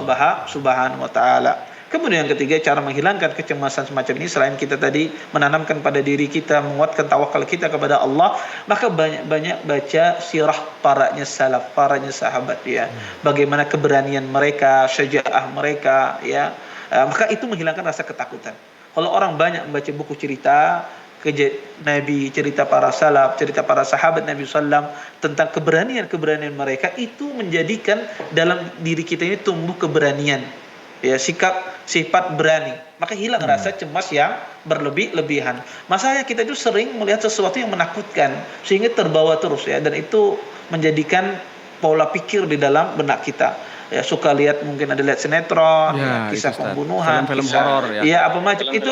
Subhanahu wa taala. Kemudian yang ketiga, cara menghilangkan kecemasan semacam ini selain kita tadi menanamkan pada diri kita, menguatkan tawakal kita kepada Allah, maka banyak-banyak baca sirah paranya salaf, paranya sahabat, ya. Bagaimana keberanian mereka, syaja'ah mereka, ya. Maka itu menghilangkan rasa ketakutan. Kalau orang banyak membaca buku cerita Nabi, cerita para salaf, cerita para sahabat Nabi SAW tentang keberanian mereka, itu menjadikan dalam diri kita ini tumbuh keberanian, ya, sifat berani. Maka hilang rasa cemas yang berlebihan. Masalahnya kita itu sering melihat sesuatu yang menakutkan sehingga terbawa terus, ya, dan itu menjadikan pola pikir di dalam benak kita. Ya, suka mungkin ada lihat sinetron, ya, kisah pembunuhan, film kisah horor, ya. Ya, apa macam itu,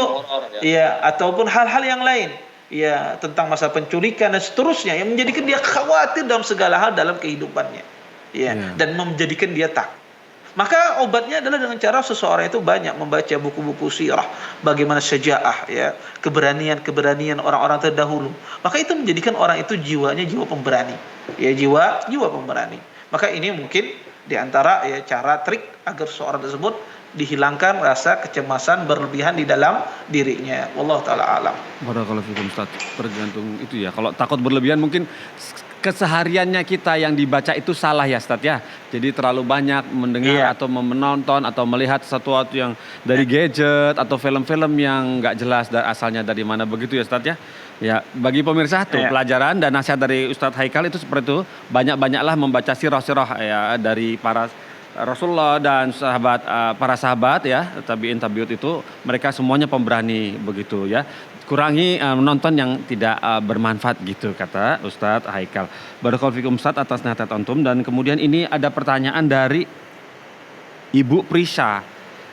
ya, ataupun hal-hal yang lain, ya, tentang masa penculikan dan seterusnya, yang menjadikan dia khawatir dalam segala hal dalam kehidupannya, ya, dan menjadikan dia takut. Maka obatnya adalah dengan cara seseorang itu banyak membaca buku-buku sirah, bagaimana syaja'ah, ya, keberanian orang-orang terdahulu. Maka itu menjadikan orang itu jiwanya jiwa pemberani, ya, jiwa pemberani. Maka ini mungkin di antara, ya, cara trik agar seorang tersebut dihilangkan rasa kecemasan berlebihan di dalam dirinya. Wallahu taala alam. Barakallahu fikum Ustaz. Tergantung itu, ya. Kalau takut berlebihan mungkin kesehariannya kita yang dibaca itu salah, ya Ustaz, ya. Jadi terlalu banyak mendengar atau menonton atau melihat sesuatu yang dari gadget atau film-film yang nggak jelas asalnya dari mana, begitu, ya Ustaz, ya. Ya, bagi pemirsa tuh pelajaran dan nasihat dari Ustadz Haikal itu seperti itu. Banyak-banyaklah membaca sirah-sirah, ya, dari para Rasulullah dan para sahabat, ya, tabi'in tabi'ut itu mereka semuanya pemberani, begitu, ya. Kurangi menonton yang tidak bermanfaat, gitu kata Ustadz Haikal. Barakallahu fikum Ustadz atas nasihat antum. Dan kemudian ini ada pertanyaan dari Ibu Prisa.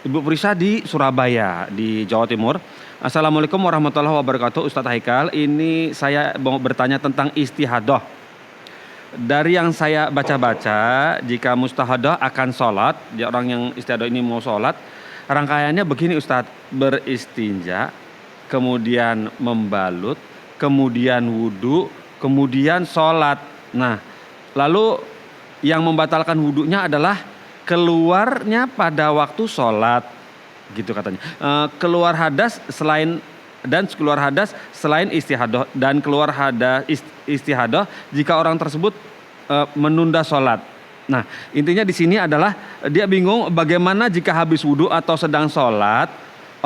Ibu Prisa di Surabaya di Jawa Timur. Assalamualaikum warahmatullahi wabarakatuh Ustadz Haikal. Ini saya mau bertanya tentang istihadah. Dari yang saya baca-baca, jika mustahadah akan sholat, ya, orang yang istihadah ini mau sholat, rangkaiannya begini Ustadz: beristinja, kemudian membalut, kemudian wudhu, kemudian sholat. Nah, lalu yang membatalkan wudhunya adalah keluarnya pada waktu sholat, gitu katanya. Keluar hadas selain istihadah, dan keluar hadas istihadah jika orang tersebut menunda sholat. Nah, intinya di sini adalah dia bingung bagaimana jika habis wudhu atau sedang sholat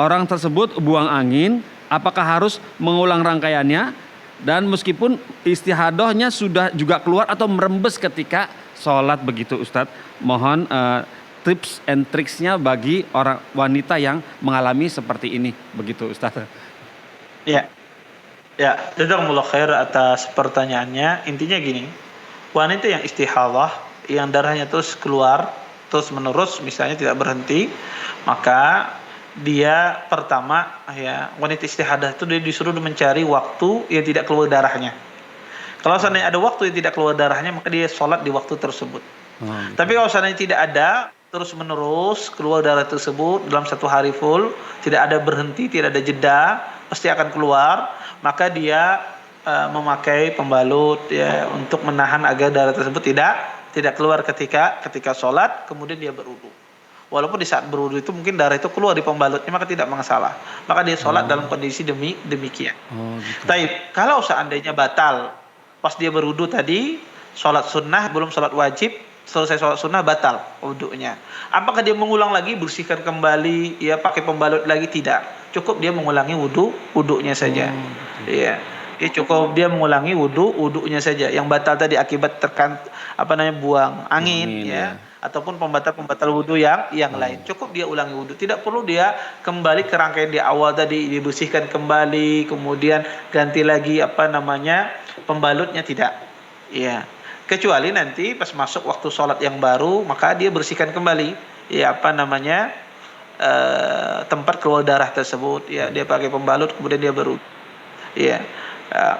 orang tersebut buang angin, apakah harus mengulang rangkaiannya, dan meskipun istihadahnya sudah juga keluar atau merembes ketika sholat, begitu Ustadz. Mohon tips and tricksnya bagi orang wanita yang mengalami seperti ini, begitu Ustaz. Ya, jazakumullah khair atas pertanyaannya. Intinya gini, wanita yang istihadah, yang darahnya terus keluar terus menerus, misalnya tidak berhenti, maka dia pertama, ya, wanita istihadah itu dia disuruh mencari waktu yang tidak keluar darahnya. Kalau seandainya ada waktu yang tidak keluar darahnya, maka dia sholat di waktu tersebut. Tapi kalau seandainya tidak ada, terus menerus keluar darah tersebut dalam satu hari full, tidak ada berhenti, tidak ada jeda, pasti akan keluar, maka dia memakai pembalut, ya, untuk menahan agar darah tersebut tidak keluar ketika sholat. Kemudian dia berwudu. Walaupun di saat berwudu itu mungkin darah itu keluar di pembalutnya, maka tidak masalah. Maka dia sholat dalam kondisi demikian. Gitu. Tapi kalau seandainya batal pas dia berwudu tadi, sholat sunnah belum sholat wajib, selesai sholat sunnah batal wudunya. Apakah dia mengulang lagi, bersihkan kembali, ya, pakai pembalut lagi? Tidak. Cukup dia mengulangi wudunya saja. Ya. Cukup dia mengulangi wudunya saja. Yang batal tadi akibat buang angin, ya, ataupun pembatal wudu yang lain. Cukup dia ulangi wudu. Tidak perlu dia kembali ke rangkaian di awal tadi, dibersihkan kembali, kemudian ganti lagi pembalutnya, tidak. Ya. Kecuali nanti pas masuk waktu sholat yang baru, maka dia bersihkan kembali, ya, tempat keluar darah tersebut, ya dia pakai pembalut kemudian dia berwudu. Ya.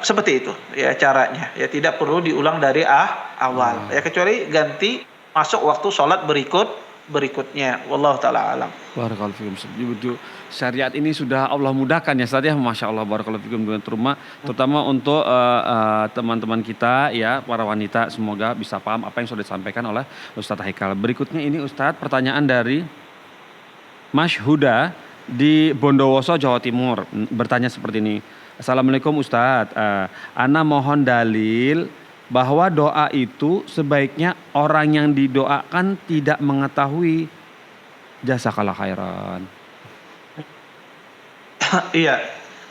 Seperti itu ya caranya. Ya tidak perlu diulang dari awal. Ya kecuali ganti masuk waktu sholat berikutnya. Wallahu taala alam. Barakallahu fikum. Syariat ini sudah Allah mudahkan ya Ustaz ya. Masya Allah barakallahu fikum terutama untuk teman-teman kita ya para wanita, semoga bisa paham apa yang sudah disampaikan oleh Ustaz Haikal. Berikutnya ini Ustaz, pertanyaan dari Mas Huda di Bondowoso, Jawa Timur, bertanya seperti ini. Assalamualaikum Ustaz, ana mohon dalil bahwa doa itu sebaiknya orang yang didoakan tidak mengetahui. Jazakallah khairan. Iya,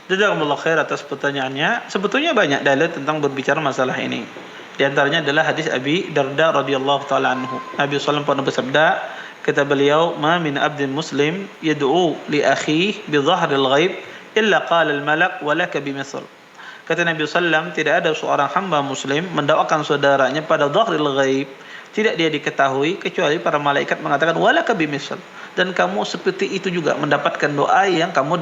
jazakumullah khair atas pertanyaannya. Sebetulnya banyak dalil tentang berbicara masalah ini. Di antaranya adalah hadis Abi Darda radhiyallahu taala anhu. Nabi sallallahu alaihi wasallam pernah bersabda, kata beliau, "Ma min abdin muslim yad'u li akhihi bi dhahril ghaib illa qala al-malak wa laka bimisl." Kata Nabi sallallahu, tidak ada seorang hamba muslim mendoakan saudaranya pada dhahril ghaib, tidak dia diketahui, kecuali para malaikat mengatakan wa laka bimisl, dan kamu seperti itu juga mendapatkan doa yang kamu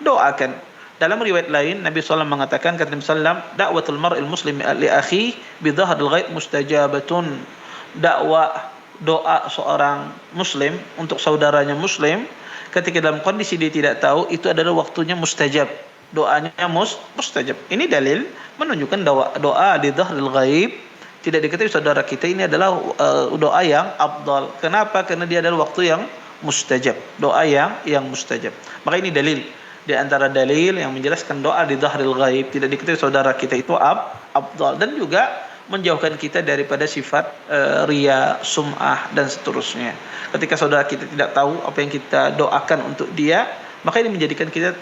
doakan. Dalam riwayat lain Nabi sallallahu mengatakan, kata Nabi sallallahu, da'watul mar'il muslim li akhi bi dhahril ghaib mustajabatun. Doa seorang muslim untuk saudaranya muslim ketika dalam kondisi dia tidak tahu, itu adalah waktunya mustajab. Doanya mustajab. Ini dalil menunjukkan doa di dhahril ghaib tidak diketahui saudara kita, ini adalah doa yang afdal. Kenapa? Karena dia adalah waktu yang mustajab. Doa yang mustajab. Maka ini dalil di antara dalil yang menjelaskan doa di dhahril ghaib tidak diketahui saudara kita itu afdal, dan juga menjauhkan kita daripada sifat riya, sum'ah dan seterusnya. Ketika saudara kita tidak tahu apa yang kita doakan untuk dia, maka ini menjadikan kita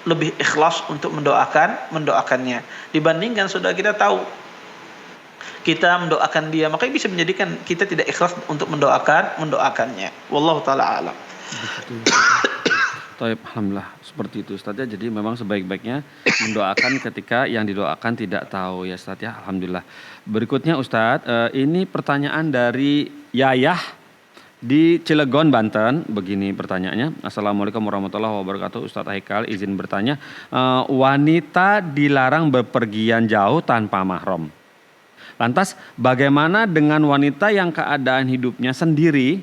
lebih ikhlas untuk mendoakannya dibandingkan saudara kita tahu kita mendoakan dia, maka bisa menjadikan kita tidak ikhlas untuk mendoakannya. Wallahu taala alam. Taib, alhamdulillah seperti itu Ustaz ya. Jadi memang sebaik-baiknya mendoakan ketika yang didoakan tidak tahu ya Ustaz ya. Alhamdulillah. Berikutnya Ustaz, ini pertanyaan dari Yayah di Cilegon, Banten. Begini pertanyaannya. Assalamualaikum warahmatullahi wabarakatuh. Ustaz Haikal izin bertanya, wanita dilarang bepergian jauh tanpa mahram. Lantas bagaimana dengan wanita yang keadaan hidupnya sendiri,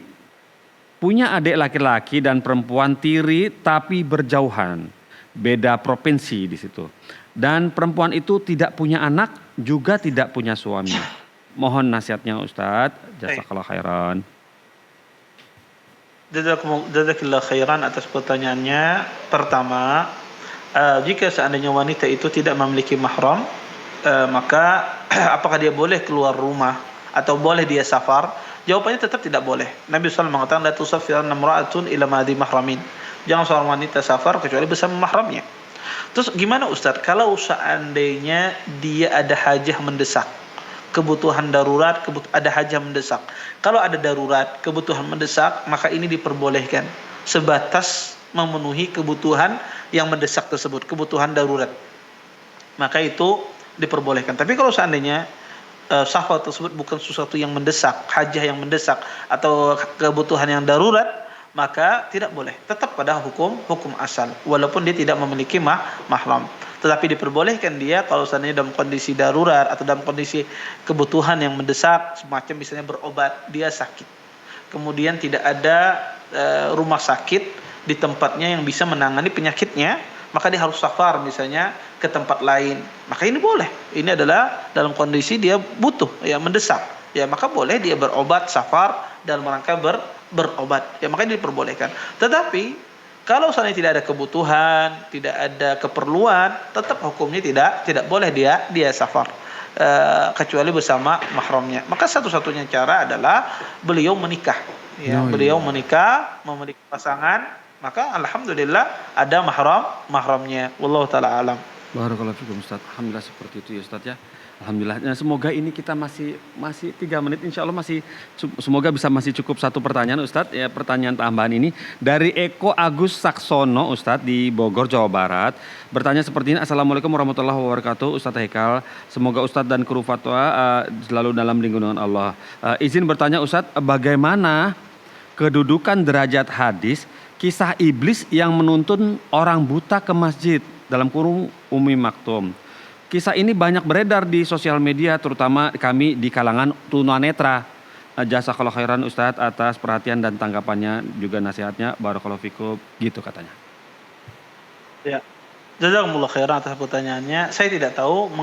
punya adik laki-laki dan perempuan tiri tapi berjauhan, beda provinsi di situ. Dan perempuan itu tidak punya anak, juga tidak punya suami. Mohon nasihatnya Ustadz. Jazakallah khairan. Jazakallah khairan atas pertanyaannya. Pertama, jika seandainya wanita itu tidak memiliki mahram, maka apakah dia boleh keluar rumah atau boleh dia safar? Jawabannya tetap tidak boleh. Nabi SAW mengatakan, la tusafiranna imra'atun ila ma di mahramin. Jangan seorang wanita safar kecuali bersama mahramnya. Terus gimana Ustaz? Kalau seandainya dia ada hajah mendesak, kebutuhan darurat, ada hajah mendesak. Kalau ada darurat, kebutuhan mendesak, maka ini diperbolehkan sebatas memenuhi kebutuhan yang mendesak tersebut, kebutuhan darurat. Maka itu diperbolehkan. Tapi kalau seandainya safar tersebut bukan sesuatu yang mendesak, hajah yang mendesak atau kebutuhan yang darurat, maka tidak boleh. Tetap pada hukum asal, walaupun dia tidak memiliki mahram. Tetapi diperbolehkan dia kalau seandainya dalam kondisi darurat atau dalam kondisi kebutuhan yang mendesak, semacam misalnya berobat, dia sakit. Kemudian tidak ada rumah sakit di tempatnya yang bisa menangani penyakitnya, maka dia harus safar misalnya ke tempat lain. Maka ini boleh. Ini adalah dalam kondisi dia butuh, ya mendesak. Ya maka boleh dia berobat, safar dalam rangka berobat. Ya maka ini diperbolehkan. Tetapi kalau seandainya tidak ada kebutuhan, tidak ada keperluan, tetap hukumnya tidak boleh dia safar kecuali bersama mahramnya. Maka satu-satunya cara adalah beliau menikah. Ya, beliau menikah, memiliki pasangan, maka alhamdulillah ada mahramnya. Wallahu taala alam. Barakallahu fikum Ustaz. Alhamdulillah seperti itu ya Ustaz ya. Alhamdulillah. Nah, semoga ini kita masih 3 menit, insya Allah semoga bisa masih cukup satu pertanyaan Ustadz. Ya, pertanyaan tambahan ini dari Eko Agus Saksono Ustadz di Bogor, Jawa Barat. Bertanya seperti ini. Assalamualaikum warahmatullahi wabarakatuh Ustadz Haikal. Semoga Ustadz dan kru fatwa selalu dalam lindungan Allah. Izin bertanya Ustadz, bagaimana kedudukan derajat hadis kisah iblis yang menuntun orang buta ke masjid, dalam kurung Umi Maktum. Kisah ini banyak beredar di sosial media, terutama kami di kalangan tunanetra. Jazakallahu khairan Ustadz atas perhatian dan tanggapannya, juga nasihatnya, barakallahu fikum, gitu katanya. Ya. Jazakumullah khairan atas pertanyaannya. Saya tidak tahu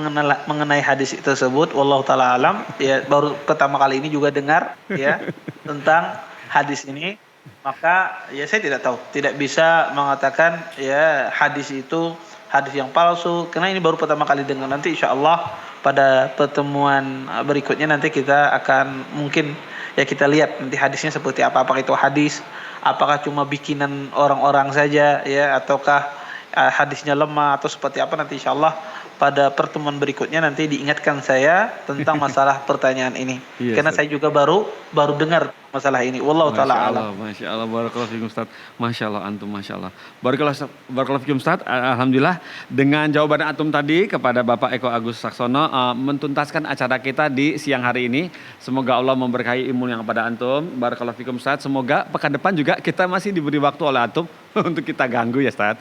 mengenai hadis tersebut. Wallahu taala alam. Ya, baru pertama kali ini juga dengar ya tentang hadis ini. Maka ya saya tidak tahu, tidak bisa mengatakan ya hadis itu hadis yang palsu, karena ini baru pertama kali dengar. Nanti insya Allah pada pertemuan berikutnya nanti kita akan mungkin ya kita lihat nanti hadisnya seperti apa. Apakah itu hadis, apakah cuma bikinan orang-orang saja ya, ataukah hadisnya lemah atau seperti apa, nanti insya Allah pada pertemuan berikutnya nanti diingatkan saya tentang masalah pertanyaan ini. Iya, Karena Ustaz. saya juga baru dengar masalah ini. Wallahu taala alam. Masya Allah, barakallahu fikum Ustaz. Masya Allah, antum, Masya Allah. Barakallahu fikum Ustaz. Alhamdulillah dengan jawaban antum tadi kepada Bapak Eko Agus Saksono, mentuntaskan acara kita di siang hari ini. Semoga Allah memberkahi ilmu yang pada antum. Barakallahu fikum Ustaz. Semoga pekan depan juga kita masih diberi waktu oleh antum untuk kita ganggu ya Ustaz.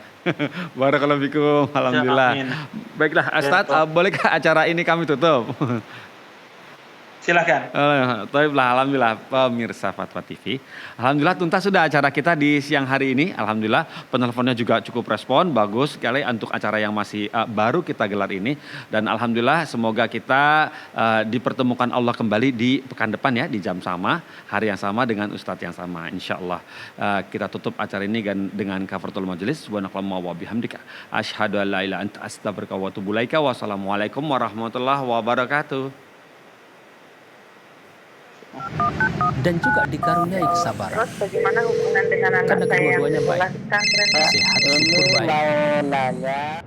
Barakallahu fikum. Alhamdulillah. Amin. Baiklah Ustaz, bolehkah acara ini kami tutup? Silakan. Alhamdulillah pemirsa Fatwa TV. Alhamdulillah tuntas sudah acara kita di siang hari ini. Alhamdulillah penelponnya juga cukup respon, bagus sekali untuk acara yang masih baru kita gelar ini. Dan alhamdulillah semoga kita dipertemukan Allah kembali di pekan depan ya, di jam sama, hari yang sama dengan Ustadz yang sama. Insya Allah kita tutup acara ini dengan kafaratul majelis. Subhanakallahumma wa bihamdika asyhadu an la ilaha illa anta astaghfiruka wa atubu ilaika. Wassalamualaikum warahmatullahi wabarakatuh. Dan juga dikaruniai kesabaran. Terus bagaimana hubungan dengan anak Karena saya yang kedua-duanya baik. 11 pesantren? Sehat, syukur baik. Mau nanya